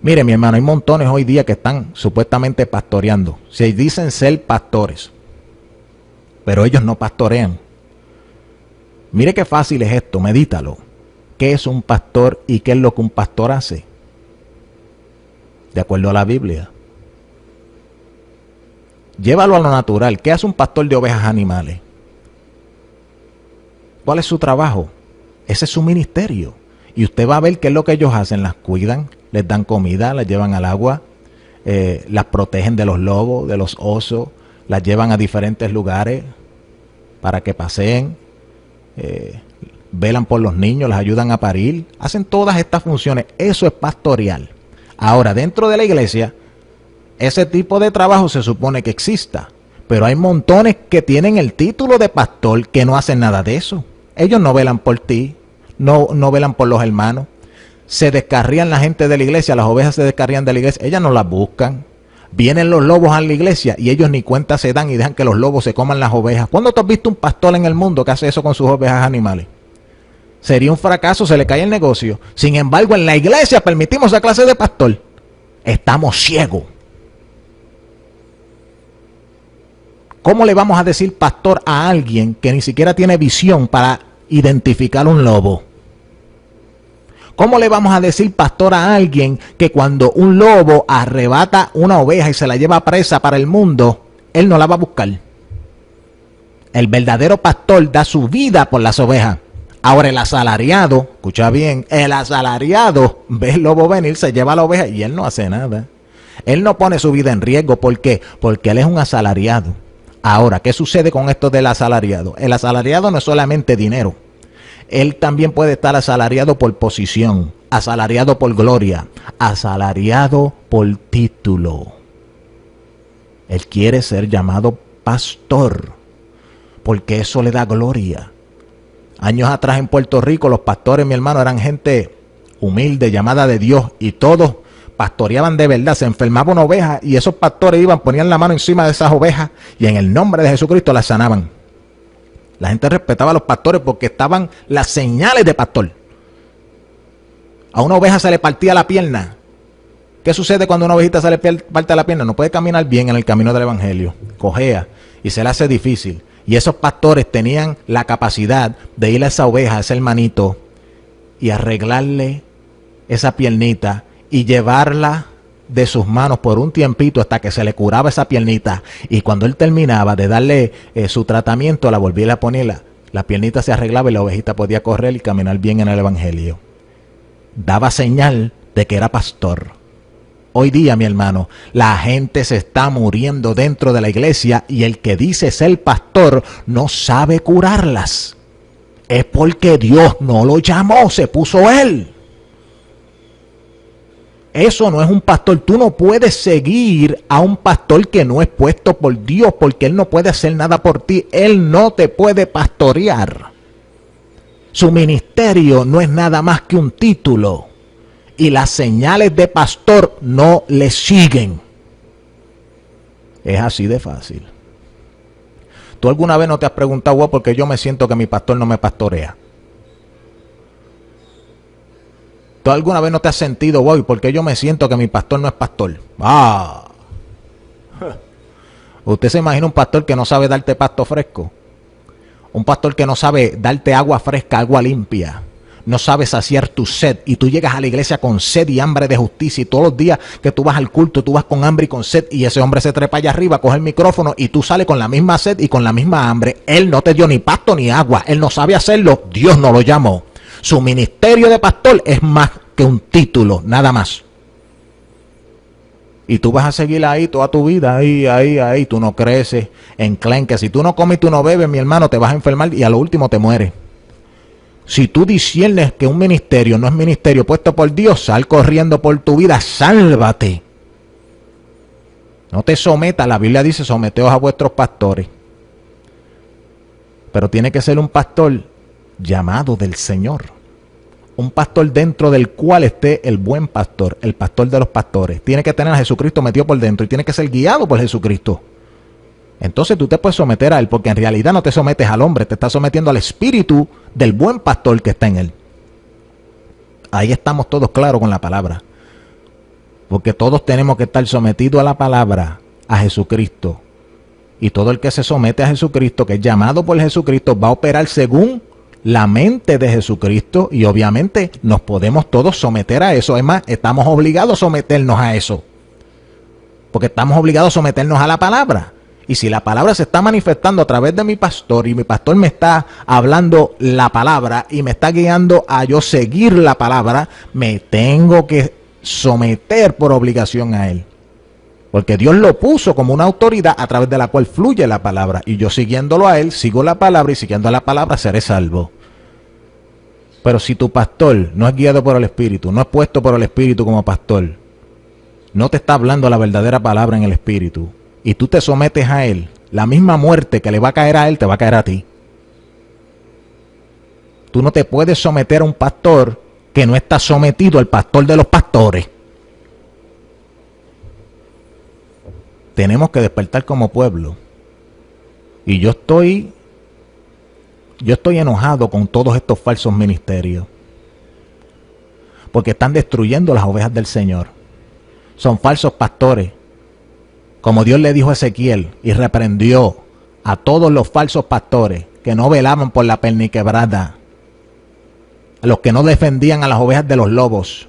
Mire, mi hermano, hay montones hoy día que están supuestamente pastoreando. Se dicen ser pastores, pero ellos no pastorean. Mire qué fácil es esto, medítalo. ¿Qué es un pastor y qué es lo que un pastor hace? De acuerdo a la Biblia. Llévalo a lo natural. ¿Qué hace un pastor de ovejas animales? ¿Cuál es su trabajo? Ese es su ministerio. Y usted va a ver qué es lo que ellos hacen. Las cuidan, les dan comida, las llevan al agua, las protegen de los lobos, de los osos, las llevan a diferentes lugares para que paseen, velan por los niños, las ayudan a parir, hacen todas estas funciones. Eso es pastoreal. Ahora, dentro de la iglesia, ese tipo de trabajo se supone que exista, pero hay montones que tienen el título de pastor que no hacen nada de eso. Ellos no velan por ti, no velan por los hermanos. Se descarrían la gente de la iglesia, las ovejas se descarrían de la iglesia, ellas no las buscan. Vienen los lobos a la iglesia y ellos ni cuenta se dan y dejan que los lobos se coman las ovejas. ¿Cuándo tú has visto un pastor en el mundo que hace eso con sus ovejas animales? Sería un fracaso, se le cae el negocio. Sin embargo, en la iglesia permitimos esa clase de pastor. Estamos ciegos. ¿Cómo le vamos a decir pastor a alguien que ni siquiera tiene visión para identificar un lobo? ¿Cómo le vamos a decir pastor a alguien que cuando un lobo arrebata una oveja y se la lleva presa para el mundo, él no la va a buscar? El verdadero pastor da su vida por las ovejas. Ahora el asalariado, escucha bien, el asalariado ve el lobo venir, se lleva la oveja y él no hace nada. Él no pone su vida en riesgo. ¿Por qué? Porque él es un asalariado. Ahora, ¿qué sucede con esto del asalariado? El asalariado no es solamente dinero. Él también puede estar asalariado por posición, asalariado por gloria, asalariado por título. Él quiere ser llamado pastor, porque eso le da gloria. Años atrás en Puerto Rico, los pastores, mi hermano, eran gente humilde, llamada de Dios, y todos pastoreaban de verdad. Se enfermaba una oveja y esos pastores iban, ponían la mano encima de esas ovejas y en el nombre de Jesucristo las sanaban. La gente respetaba a los pastores porque estaban las señales de pastor. A una oveja se le partía la pierna. ¿Qué sucede cuando a una ovejita se le parte la pierna? No puede caminar bien en el camino del evangelio. Cojea y se le hace difícil. Y esos pastores tenían la capacidad de ir a esa oveja, a ese hermanito, y arreglarle esa piernita y llevarla de sus manos por un tiempito hasta que se le curaba esa piernita. Y cuando él terminaba de darle su tratamiento, la volvía a ponerla La piernita se arreglaba y la ovejita podía correr y caminar bien en el evangelio. Daba señal de que era pastor. Hoy día, mi hermano, la gente se está muriendo dentro de la iglesia y el que dice ser pastor no sabe curarlas. Es porque Dios no lo llamó, se puso él. Eso no es un pastor. Tú no puedes seguir a un pastor que no es puesto por Dios, porque él no puede hacer nada por ti. Él no te puede pastorear. Su ministerio no es nada más que un título. Y las señales de pastor no le siguen. Es así de fácil. ¿Tú alguna vez no te has preguntado, wow, por qué yo me siento que mi pastor no me pastorea? ¿Tú alguna vez no te has sentido, wow, por qué yo me siento que mi pastor no es pastor? Usted se imagina un pastor que no sabe darte pasto fresco. Un pastor que no sabe darte agua fresca, agua limpia. No sabe saciar tu sed y tú llegas a la iglesia con sed y hambre de justicia y todos los días que tú vas al culto tú vas con hambre y con sed y ese hombre se trepa allá arriba, coge el micrófono y tú sales con la misma sed y con la misma hambre. Él no te dio ni pasto ni agua, él no sabe hacerlo, Dios no lo llamó. Su ministerio de pastor es más que un título, nada más. Y tú vas a seguir ahí toda tu vida, ahí, tú no creces, enclenques. Si tú no comes y tú no bebes, mi hermano, te vas a enfermar y a lo último te mueres. Si tú disiernes que un ministerio no es ministerio puesto por Dios, sal corriendo por tu vida, sálvate. No te sometas, la Biblia dice, someteos a vuestros pastores. Pero tiene que ser un pastor llamado del Señor. Un pastor dentro del cual esté el buen pastor, el pastor de los pastores. Tiene que tener a Jesucristo metido por dentro y tiene que ser guiado por Jesucristo. Entonces tú te puedes someter a él, porque en realidad no te sometes al hombre, te estás sometiendo al espíritu del buen pastor que está en él. Ahí estamos todos claros con la palabra. Porque todos tenemos que estar sometidos a la palabra, a Jesucristo. Y todo el que se somete a Jesucristo, que es llamado por Jesucristo, va a operar según la mente de Jesucristo. Y obviamente nos podemos todos someter a eso. Además, estamos obligados a someternos a eso. Porque estamos obligados a someternos a la palabra. Y si la palabra se está manifestando a través de mi pastor y mi pastor me está hablando la palabra y me está guiando a yo seguir la palabra, me tengo que someter por obligación a él. Porque Dios lo puso como una autoridad a través de la cual fluye la palabra. Y yo siguiéndolo a él, sigo la palabra y siguiendo la palabra seré salvo. Pero si tu pastor no es guiado por el Espíritu, no es puesto por el Espíritu como pastor, no te está hablando la verdadera palabra en el Espíritu, y tú te sometes a él, la misma muerte que le va a caer a él, te va a caer a ti. Tú no te puedes someter a un pastor que no está sometido al pastor de los pastores. Tenemos que despertar como pueblo. Y yo estoy enojado con todos estos falsos ministerios. Porque están destruyendo las ovejas del Señor. Son falsos pastores. Como Dios le dijo a Ezequiel y reprendió a todos los falsos pastores que no velaban por la perniquebrada, a los que no defendían a las ovejas de los lobos,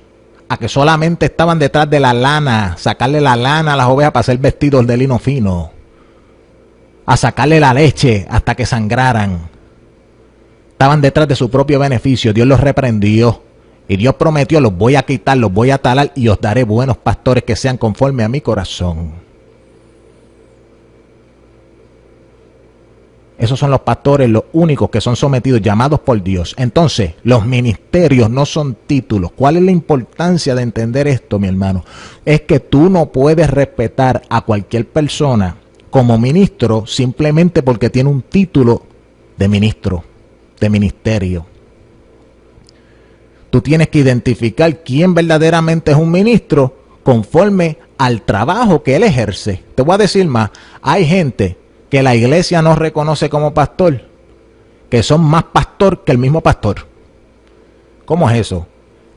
a que solamente estaban detrás de la lana, sacarle la lana a las ovejas para hacer vestidos de lino fino, a sacarle la leche hasta que sangraran. Estaban detrás de su propio beneficio. Dios los reprendió y Dios prometió: los voy a quitar, los voy a talar y os daré buenos pastores que sean conforme a mi corazón. Esos son los pastores, los únicos que son sometidos, llamados por Dios. Entonces, los ministerios no son títulos. ¿Cuál es la importancia de entender esto, mi hermano? Es que tú no puedes respetar a cualquier persona como ministro simplemente porque tiene un título de ministro, de ministerio. Tú tienes que identificar quién verdaderamente es un ministro conforme al trabajo que él ejerce. Te voy a decir más, hay gente que la iglesia no reconoce como pastor, que son más pastor que el mismo pastor. ¿Cómo es eso?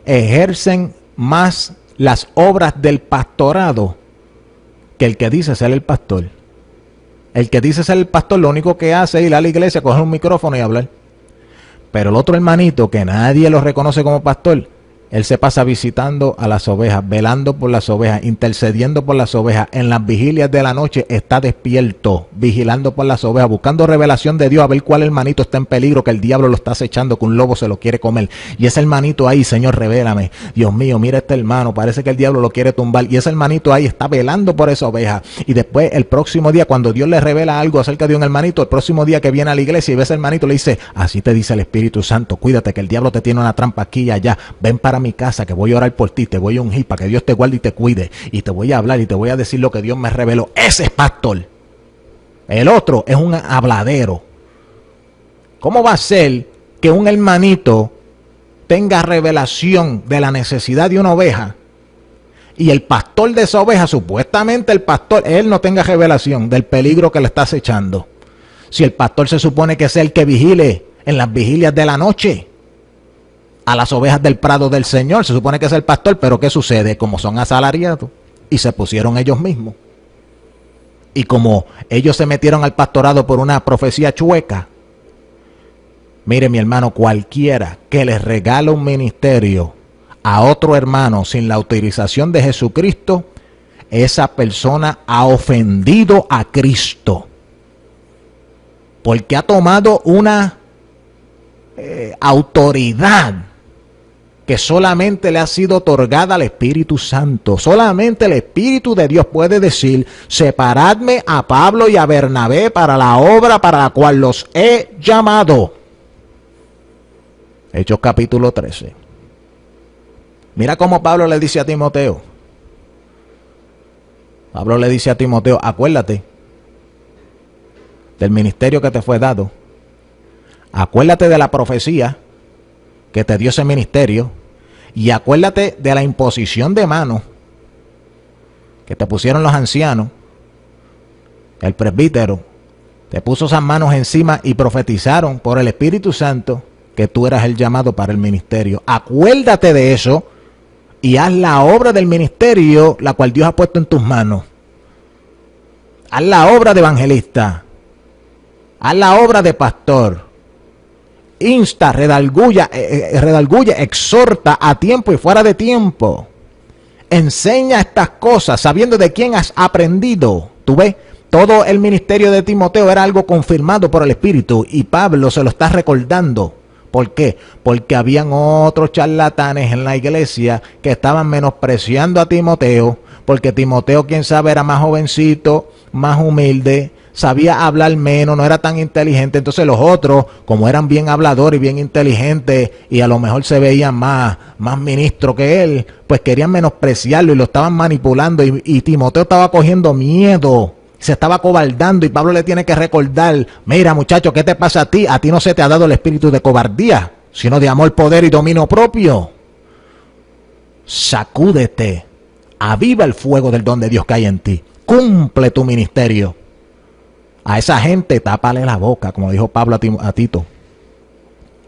Ejercen más las obras del pastorado que el que dice ser el pastor. El que dice ser el pastor lo único que hace es ir a la iglesia, coger un micrófono y hablar. Pero el otro hermanito que nadie lo reconoce como pastor, Él se pasa visitando a las ovejas, velando por las ovejas, intercediendo por las ovejas. En las vigilias de la noche está despierto, vigilando por las ovejas, buscando revelación de Dios, a ver cuál hermanito está en peligro, que el diablo lo está acechando, que un lobo se lo quiere comer. Y ese hermanito ahí, Señor, revélame. Dios mío, mira este hermano, parece que el diablo lo quiere tumbar. Y ese hermanito ahí está velando por esa oveja. Y después, el próximo día, cuando Dios le revela algo acerca de un hermanito, el próximo día que viene a la iglesia y ve a ese hermanito, le dice: así te dice el Espíritu Santo, cuídate que el diablo te tiene una trampa aquí y allá. Ven para mi casa, que voy a orar por ti, te voy a ungir para que Dios te guarde y te cuide, y te voy a hablar y te voy a decir lo que Dios me reveló. Ese es pastor. El otro es un habladero. ¿Cómo va a ser que un hermanito tenga revelación de la necesidad de una oveja y el pastor de esa oveja, supuestamente el pastor, él no tenga revelación del peligro que le está acechando? Si el pastor se supone que es el que vigile en las vigilias de la noche a las ovejas del prado del Señor, se supone que es el pastor, pero ¿qué sucede? Como son asalariados y se pusieron ellos mismos, y como ellos se metieron al pastorado por una profecía chueca, mire mi hermano, cualquiera que les regale un ministerio a otro hermano sin la autorización de Jesucristo, esa persona ha ofendido a Cristo, porque ha tomado una autoridad que solamente le ha sido otorgada al Espíritu Santo. Solamente el Espíritu de Dios puede decir: separadme a Pablo y a Bernabé para la obra para la cual los he llamado. Hechos capítulo 13. Mira cómo Pablo le dice a Timoteo. Pablo le dice a Timoteo: acuérdate del ministerio que te fue dado. Acuérdate de la profecía que te dio ese ministerio. Y acuérdate de la imposición de manos que te pusieron los ancianos. El presbítero te puso esas manos encima y profetizaron por el Espíritu Santo que tú eras el llamado para el ministerio. Acuérdate de eso y haz la obra del ministerio, la cual Dios ha puesto en tus manos. Haz la obra de evangelista. Haz la obra de pastor. Insta, redarguye, exhorta a tiempo y fuera de tiempo. Enseña estas cosas sabiendo de quién has aprendido. Tú ves, todo el ministerio de Timoteo era algo confirmado por el Espíritu, y Pablo se lo está recordando. ¿Por qué? Porque habían otros charlatanes en la iglesia que estaban menospreciando a Timoteo, porque Timoteo, quién sabe, era más jovencito, más humilde, sabía hablar menos, no era tan inteligente. Entonces los otros, como eran bien habladores y bien inteligentes, y a lo mejor se veían más ministros que él, pues querían menospreciarlo y lo estaban manipulando, y Timoteo estaba cogiendo miedo, se estaba acobardando, y Pablo le tiene que recordar: mira muchacho, ¿qué te pasa a ti? A ti no se te ha dado el espíritu de cobardía, sino de amor, poder y dominio propio. Sacúdete, aviva el fuego del don de Dios que hay en ti, cumple tu ministerio. A esa gente tápale la boca, como dijo Pablo a Tito.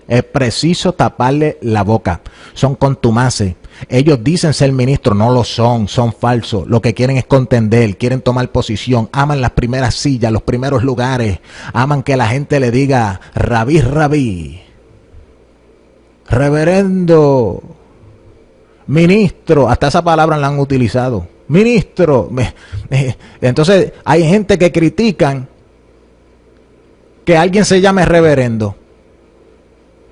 Es preciso taparle la boca. Son contumaces. Ellos dicen ser ministros, no lo son falsos. Lo que quieren es contender, quieren tomar posición, aman las primeras sillas, los primeros lugares, aman que la gente le diga rabí, rabí, reverendo, ministro. Hasta esa palabra la han utilizado, ministro. Entonces hay gente que critican que alguien se llame reverendo,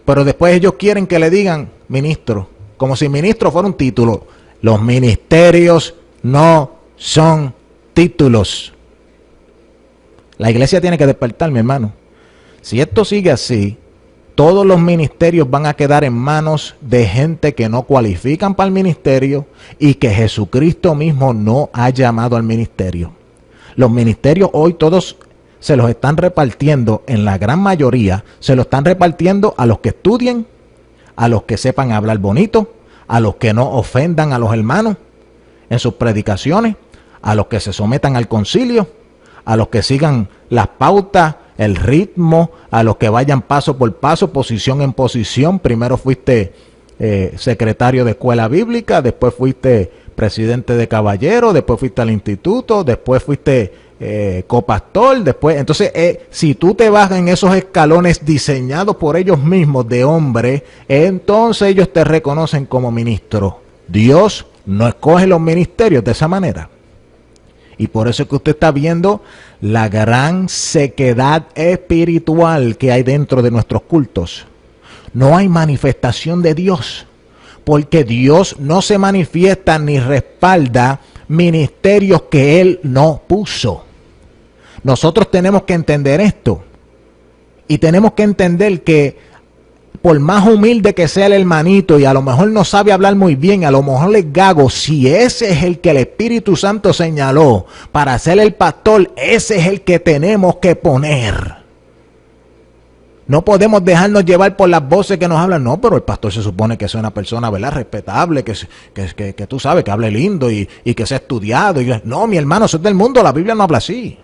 pero después ellos quieren que le digan ministro, como si ministro fuera un título. Los ministerios no son títulos. La iglesia tiene que despertar, mi hermano. Si esto sigue así, todos los ministerios van a quedar en manos de gente que no cualifican para el ministerio y que Jesucristo mismo no ha llamado al ministerio. Los ministerios hoy todos se los están repartiendo, en la gran mayoría, se los están repartiendo a los que estudien, a los que sepan hablar bonito, a los que no ofendan a los hermanos en sus predicaciones, a los que se sometan al concilio, a los que sigan las pautas, el ritmo, a los que vayan paso por paso, posición en posición. Primero fuiste secretario de escuela bíblica, después fuiste presidente de caballero, después fuiste al instituto, después fuiste copastor, después, entonces si tú te vas en esos escalones diseñados por ellos mismos de hombre, entonces ellos te reconocen como ministro. Dios no escoge los ministerios de esa manera. Y por eso es que usted está viendo la gran sequedad espiritual que hay dentro de nuestros cultos. No hay manifestación de Dios, porque Dios no se manifiesta ni respalda ministerios que Él no puso. Nosotros tenemos que entender esto. Y tenemos que entender que por más humilde que sea el hermanito y a lo mejor no sabe hablar muy bien, a lo mejor es gago, si ese es el que el Espíritu Santo señaló para ser el pastor, ese es el que tenemos que poner. No podemos dejarnos llevar por las voces que nos hablan. No, pero el pastor se supone que sea una persona, ¿verdad?, respetable, que tú sabes, que hable lindo y que sea estudiado. No, mi hermano, eso es del mundo, la Biblia no habla así.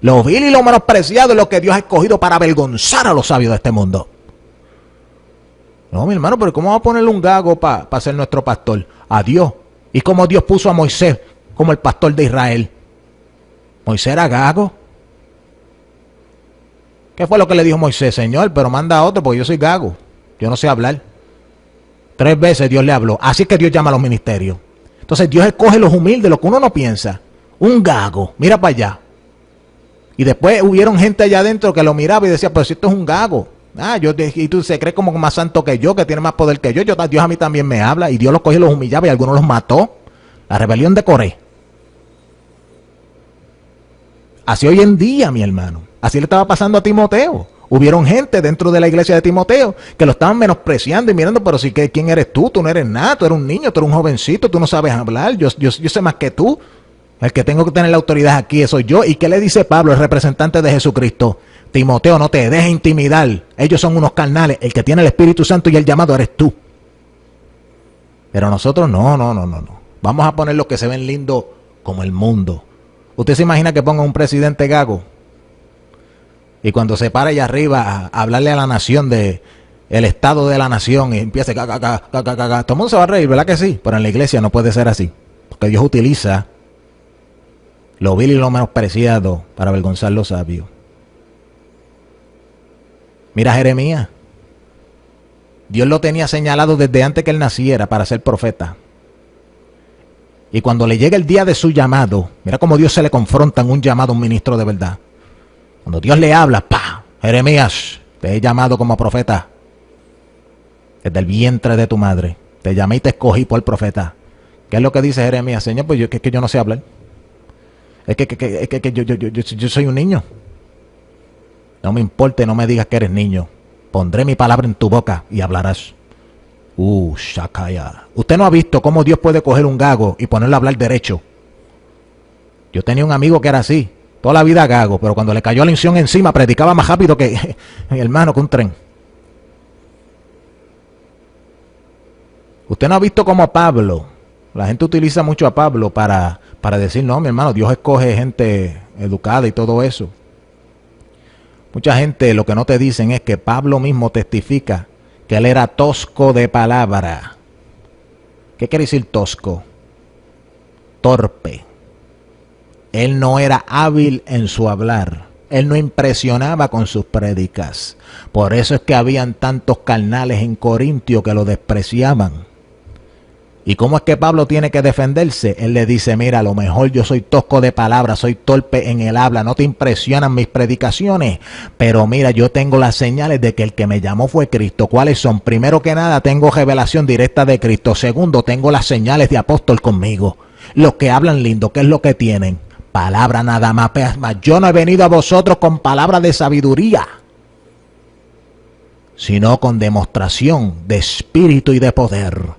Lo vil y lo menospreciado es lo que Dios ha escogido para avergonzar a los sabios de este mundo. No, mi hermano, pero ¿cómo va a ponerle un gago para ser nuestro pastor? A Dios. ¿Y cómo Dios puso a Moisés como el pastor de Israel? ¿Moisés era gago? ¿Qué fue lo que le dijo Moisés? Señor, pero manda a otro porque yo soy gago. Yo no sé hablar. 3 veces Dios le habló. Así es que Dios llama a los ministerios. Entonces Dios escoge los humildes, lo que uno no piensa. Un gago, mira para allá. Y después hubieron gente allá adentro que lo miraba y decía, pues si esto es un gago. Y tú se cree como más santo que yo, que tiene más poder que yo. Dios a mí también me habla. Y Dios los cogió y los humillaba y algunos los mató. La rebelión de Coré. Así hoy en día, mi hermano. Así le estaba pasando a Timoteo. Hubieron gente dentro de la iglesia de Timoteo que lo estaban menospreciando y mirando, pero sí que ¿quién eres tú? Tú no eres nada, tú eres un niño, tú eres un jovencito, tú no sabes hablar, yo sé más que tú. El que tengo que tener la autoridad aquí soy yo. ¿Y qué le dice Pablo, el representante de Jesucristo? Timoteo, no te dejes intimidar. Ellos son unos carnales. El que tiene el Espíritu Santo y el llamado eres tú. Pero nosotros no. Vamos a poner los que se ven lindos como el mundo. ¿Usted se imagina que ponga un presidente gago? Y cuando se para allá arriba a hablarle a la nación de el estado de la nación y empieza todo el mundo se va a reír, ¿verdad que sí? Pero en la iglesia no puede ser así. Porque Dios utiliza lo vil y lo menospreciado para avergonzar los sabios. Mira Jeremías. Dios lo tenía señalado desde antes que él naciera para ser profeta. Y cuando le llega el día de su llamado, mira cómo Dios se le confronta en un llamado a un ministro de verdad. Cuando Dios le habla, ¡pah! Jeremías, te he llamado como profeta. Desde el vientre de tu madre. Te llamé y te escogí por profeta. ¿Qué es lo que dice Jeremías? Señor, pues es que yo no sé hablar. Es que yo soy un niño. No me importa, no me digas que eres niño. Pondré mi palabra en tu boca y hablarás. Shakaya. Usted no ha visto cómo Dios puede coger un gago y ponerlo a hablar derecho. Yo tenía un amigo que era así. Toda la vida gago, pero cuando le cayó la unción encima predicaba más rápido que mi hermano, que un tren. Usted no ha visto cómo a Pablo, la gente utiliza mucho a Pablo para decir, no, mi hermano, Dios escoge gente educada y todo eso. Mucha gente lo que no te dicen es que Pablo mismo testifica que él era tosco de palabra. ¿Qué quiere decir tosco? Torpe. Él no era hábil en su hablar. Él no impresionaba con sus prédicas. Por eso es que habían tantos carnales en Corintio que lo despreciaban. ¿Y cómo es que Pablo tiene que defenderse? Él le dice, mira, a lo mejor yo soy tosco de palabras, soy torpe en el habla, no te impresionan mis predicaciones, pero mira, yo tengo las señales de que el que me llamó fue Cristo. ¿Cuáles son? Primero que nada, tengo revelación directa de Cristo. Segundo, tengo las señales de apóstol conmigo. Los que hablan lindo, ¿qué es lo que tienen? Palabra nada más. Yo no he venido a vosotros con palabra de sabiduría, sino con demostración de espíritu y de poder.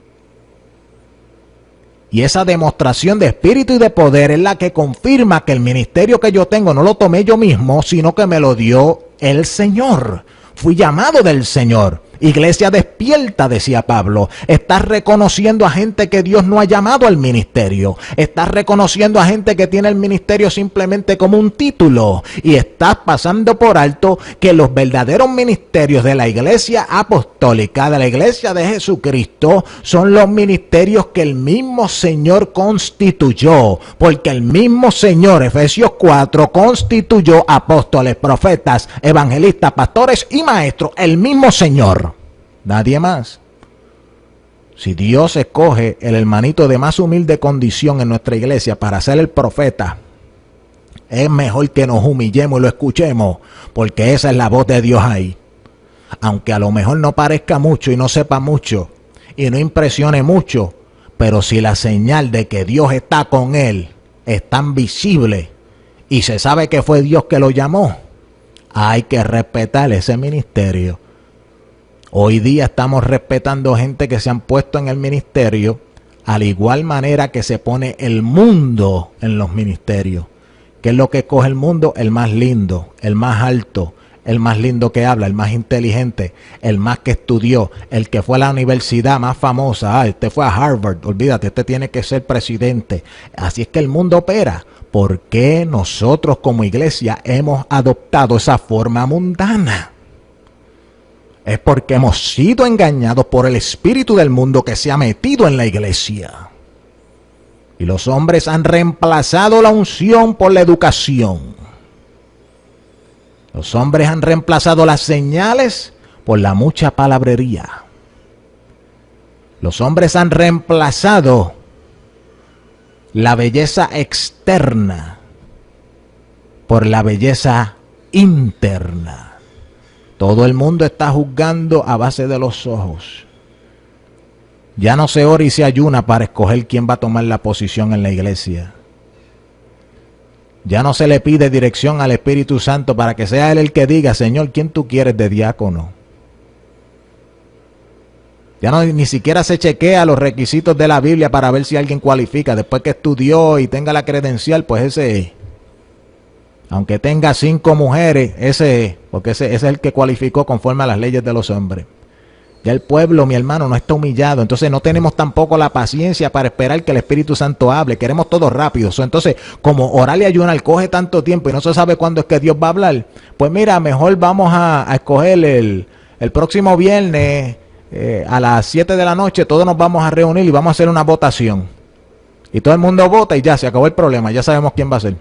Y esa demostración de espíritu y de poder es la que confirma que el ministerio que yo tengo no lo tomé yo mismo, sino que me lo dio el Señor. Fui llamado del Señor. Iglesia, despierta, decía Pablo. Estás reconociendo a gente que Dios no ha llamado al ministerio. Estás reconociendo a gente que tiene el ministerio simplemente como un título. Y estás pasando por alto que los verdaderos ministerios de la iglesia apostólica, de la iglesia de Jesucristo, son los ministerios que el mismo Señor constituyó. Porque el mismo Señor, Efesios 4, constituyó apóstoles, profetas, evangelistas, pastores y maestros. El mismo Señor. Nadie más. Si Dios escoge el hermanito de más humilde condición en nuestra iglesia para ser el profeta, es mejor que nos humillemos y lo escuchemos, porque esa es la voz de Dios ahí. Aunque a lo mejor no parezca mucho y no sepa mucho y no impresione mucho, pero si la señal de que Dios está con él es tan visible y se sabe que fue Dios que lo llamó, hay que respetar ese ministerio. Hoy día estamos respetando gente que se han puesto en el ministerio, a la igual manera que se pone el mundo en los ministerios. ¿Qué es lo que coge el mundo? El más lindo, el más alto, el más lindo que habla, el más inteligente, el más que estudió, el que fue a la universidad más famosa. Este fue a Harvard, olvídate, este tiene que ser presidente. Así es que el mundo opera. ¿Por qué nosotros como iglesia hemos adoptado esa forma mundana? Es porque hemos sido engañados por el espíritu del mundo que se ha metido en la iglesia. Y los hombres han reemplazado la unción por la educación. Los hombres han reemplazado las señales por la mucha palabrería. Los hombres han reemplazado la belleza externa por la belleza interna. Todo el mundo está juzgando a base de los ojos. Ya no se ora y se ayuna para escoger quién va a tomar la posición en la iglesia. Ya no se le pide dirección al Espíritu Santo para que sea Él el que diga, Señor, ¿quién tú quieres de diácono? Ya no, ni siquiera se chequea los requisitos de la Biblia para ver si alguien cualifica. Después que estudió y tenga la credencial, pues ese es. Aunque tenga 5 mujeres, ese es, porque ese es el que cualificó conforme a las leyes de los hombres. Ya el pueblo, mi hermano, no está humillado. Entonces no tenemos tampoco la paciencia para esperar que el Espíritu Santo hable. Queremos todo rápido. Entonces, como orar y ayunar coge tanto tiempo y no se sabe cuándo es que Dios va a hablar, pues mira, mejor vamos a escoger el próximo viernes a las 7 de la noche. Todos nos vamos a reunir y vamos a hacer una votación. Y todo el mundo vota y ya se acabó el problema. Ya sabemos quién va a ser.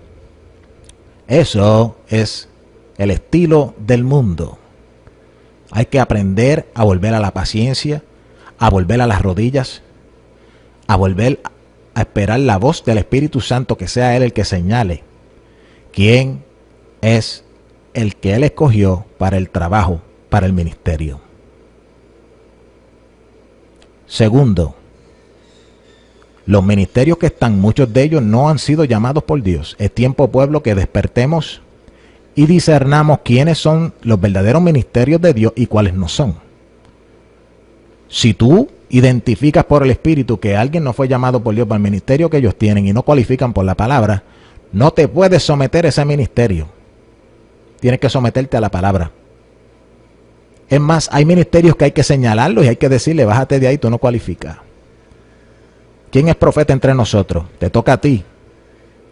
Eso es el estilo del mundo. Hay que aprender a volver a la paciencia, a volver a las rodillas, a volver a esperar la voz del Espíritu Santo, que sea Él el que señale quién es el que Él escogió para el trabajo, para el ministerio. Segundo, los ministerios que están, muchos de ellos no han sido llamados por Dios. Es tiempo, pueblo, que despertemos y discernamos quiénes son los verdaderos ministerios de Dios y cuáles no son. Si tú identificas por el Espíritu que alguien no fue llamado por Dios para el ministerio que ellos tienen y no cualifican por la palabra, no te puedes someter a ese ministerio. Tienes que someterte a la palabra. Es más, hay ministerios que hay que señalarlos y hay que decirle, bájate de ahí, tú no cualificas. ¿Quién es profeta entre nosotros? Te toca a ti.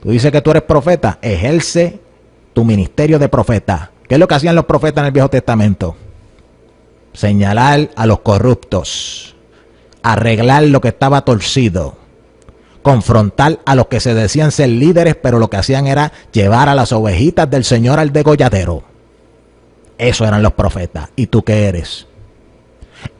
Tú dices que tú eres profeta, ejerce tu ministerio de profeta. ¿Qué es lo que hacían los profetas en el Viejo Testamento? Señalar a los corruptos, arreglar lo que estaba torcido, confrontar a los que se decían ser líderes, pero lo que hacían era llevar a las ovejitas del Señor al degolladero. Eso eran los profetas. ¿Y tú qué eres?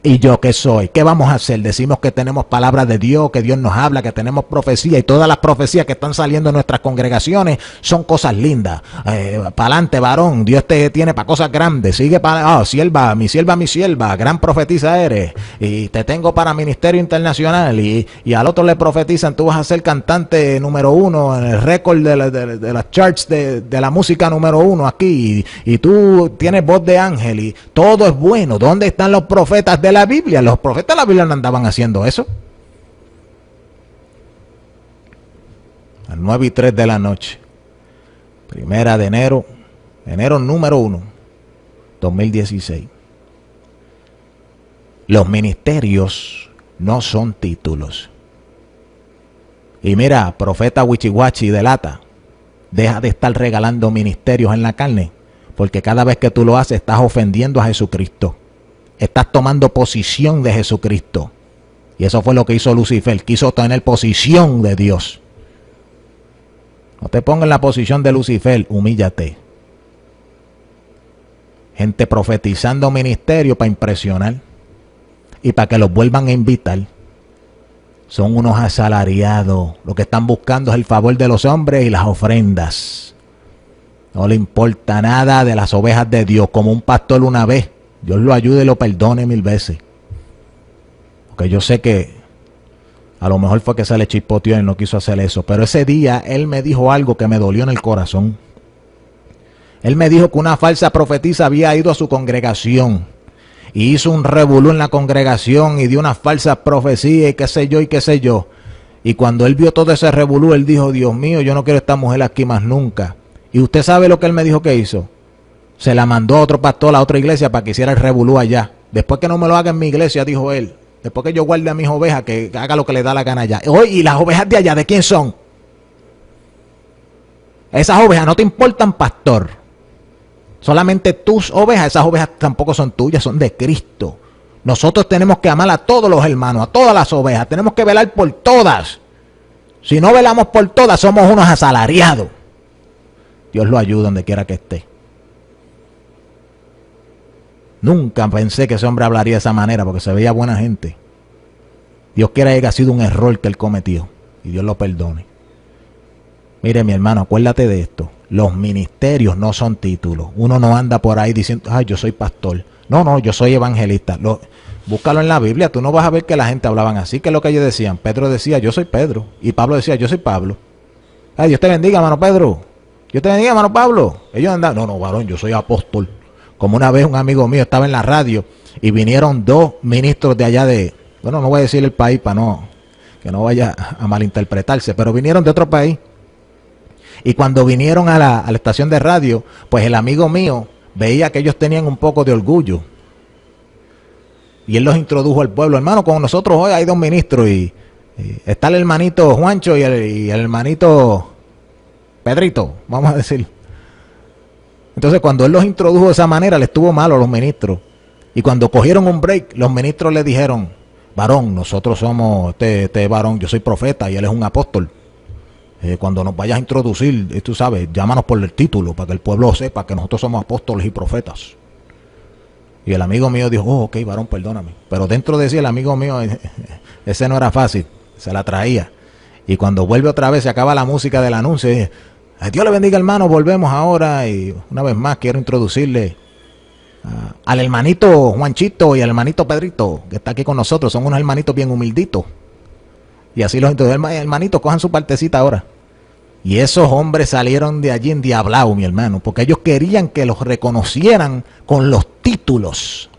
¿Y yo qué soy? ¿Qué vamos a hacer? Decimos que tenemos palabra de Dios, que Dios nos habla, que tenemos profecía, y todas las profecías que están saliendo en nuestras congregaciones son cosas lindas. Para adelante, varón, Dios te tiene para cosas grandes. Sigue para, sierva, mi sierva, gran profetisa eres, y te tengo para ministerio internacional, y al otro le profetizan, tú vas a ser cantante número 1 en el récord de las charts de la música número 1 aquí, y tú tienes voz de ángel, y todo es bueno. ¿Dónde están los profetas de la Biblia? Los profetas de la Biblia no andaban haciendo eso. A las 9:03 de la noche, 1 de enero número 1, 2016. Los ministerios no son títulos. Y mira, profeta Wichiwachi de lata, deja de estar regalando ministerios en la carne, porque cada vez que tú lo haces estás ofendiendo a Jesucristo. Estás tomando posición de Jesucristo. Y eso fue lo que hizo Lucifer, quiso tener posición de Dios. No te pongas en la posición de Lucifer, humíllate. Gente profetizando ministerio para impresionar y para que los vuelvan a invitar. Son unos asalariados. Lo que están buscando es el favor de los hombres y las ofrendas. No le importa nada de las ovejas de Dios, como un pastor una vez. Dios lo ayude y lo perdone 1000 veces. Porque yo sé que a lo mejor fue que se le chispoteó y no quiso hacer eso. Pero ese día él me dijo algo que me dolió en el corazón. Él me dijo que una falsa profetisa había ido a su congregación y hizo un revolú en la congregación y dio una falsa profecía y qué sé yo y qué sé yo. Y cuando él vio todo ese revolú, él dijo, Dios mío, yo no quiero esta mujer aquí más nunca. Y usted sabe lo que él me dijo que hizo. Se la mandó a otro pastor, a otra iglesia para que hiciera el revolú allá. Después que no me lo haga en mi iglesia, dijo él. Después que yo guarde a mis ovejas, que haga lo que le da la gana allá. Oye, ¿y las ovejas de allá de quién son? Esas ovejas no te importan, pastor. Solamente tus ovejas, esas ovejas tampoco son tuyas, son de Cristo. Nosotros tenemos que amar a todos los hermanos, a todas las ovejas. Tenemos que velar por todas. Si no velamos por todas, somos unos asalariados. Dios lo ayude donde quiera que esté. Nunca pensé que ese hombre hablaría de esa manera porque se veía buena gente. Dios quiera que haya sido un error que él cometió y Dios lo perdone. Mire, mi hermano, acuérdate de esto. Los ministerios no son títulos. Uno no anda por ahí diciendo, ay, yo soy pastor. No, yo soy evangelista. Búscalo en la Biblia, tú no vas a ver que la gente hablaban así, que es lo que ellos decían. Pedro decía, yo soy Pedro. Y Pablo decía, yo soy Pablo. Ay, Dios te bendiga, hermano Pedro. Dios te bendiga, hermano Pablo. Ellos andaban, no, varón, yo soy apóstol. Como una vez un amigo mío estaba en la radio y vinieron 2 ministros de allá de, bueno, no voy a decir el país para que no vaya a malinterpretarse, pero vinieron de otro país. Y cuando vinieron a la estación de radio, pues el amigo mío veía que ellos tenían un poco de orgullo. Y él los introdujo al pueblo. Hermano, con nosotros hoy hay 2 ministros y está el hermanito Juancho y el hermanito Pedrito, vamos a decir. Entonces cuando él los introdujo de esa manera, le estuvo malo a los ministros. Y cuando cogieron un break, los ministros le dijeron, varón, nosotros somos, este varón, yo soy profeta y él es un apóstol. Cuando nos vayas a introducir, tú sabes, llámanos por el título para que el pueblo sepa que nosotros somos apóstoles y profetas. Y el amigo mío dijo, oh, ok, varón, perdóname. Pero dentro de sí el amigo mío, ese no era fácil, se la traía. Y cuando vuelve otra vez, se acaba la música del anuncio, y dice, Dios le bendiga, hermano, volvemos ahora. Y una vez más quiero introducirle al hermanito Juanchito y al hermanito Pedrito, que está aquí con nosotros. Son unos hermanitos bien humilditos. Y así los hermanitos, cojan su partecita ahora. Y esos hombres salieron de allí endiablados, mi hermano, porque ellos querían que los reconocieran con los títulos.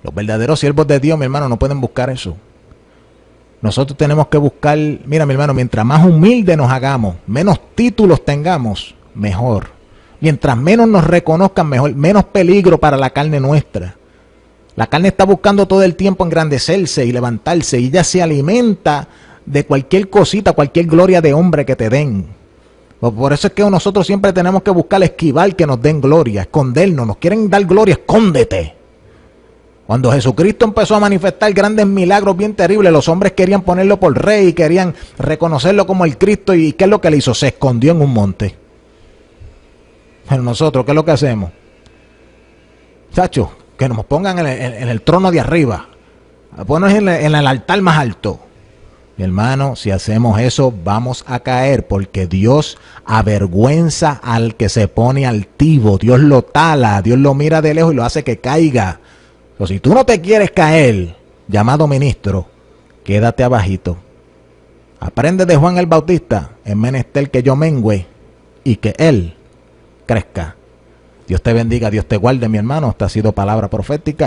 Los verdaderos siervos de Dios, mi hermano, no pueden buscar eso. Nosotros tenemos que buscar, mira, mi hermano, mientras más humildes nos hagamos, menos títulos tengamos, mejor. Mientras menos nos reconozcan, mejor, menos peligro para la carne nuestra. La carne está buscando todo el tiempo engrandecerse y levantarse, y ella se alimenta de cualquier cosita, cualquier gloria de hombre que te den. Por eso es que nosotros siempre tenemos que buscar esquivar que nos den gloria, escondernos. Nos quieren dar gloria, escóndete. Cuando Jesucristo empezó a manifestar grandes milagros bien terribles, los hombres querían ponerlo por rey, querían reconocerlo como el Cristo. ¿Y qué es lo que le hizo? Se escondió en un monte. Pero nosotros, ¿qué es lo que hacemos? Chacho, que nos pongan en el trono de arriba, a ponernos en el altar más alto. Mi hermano, si hacemos eso, vamos a caer, porque Dios avergüenza al que se pone altivo. Dios lo tala, Dios lo mira de lejos y lo hace que caiga. Pero si tú no te quieres caer, llamado ministro, quédate abajito. Aprende de Juan el Bautista, es menester que yo mengüe y que él crezca. Dios te bendiga, Dios te guarde, mi hermano. Esta ha sido palabra profética.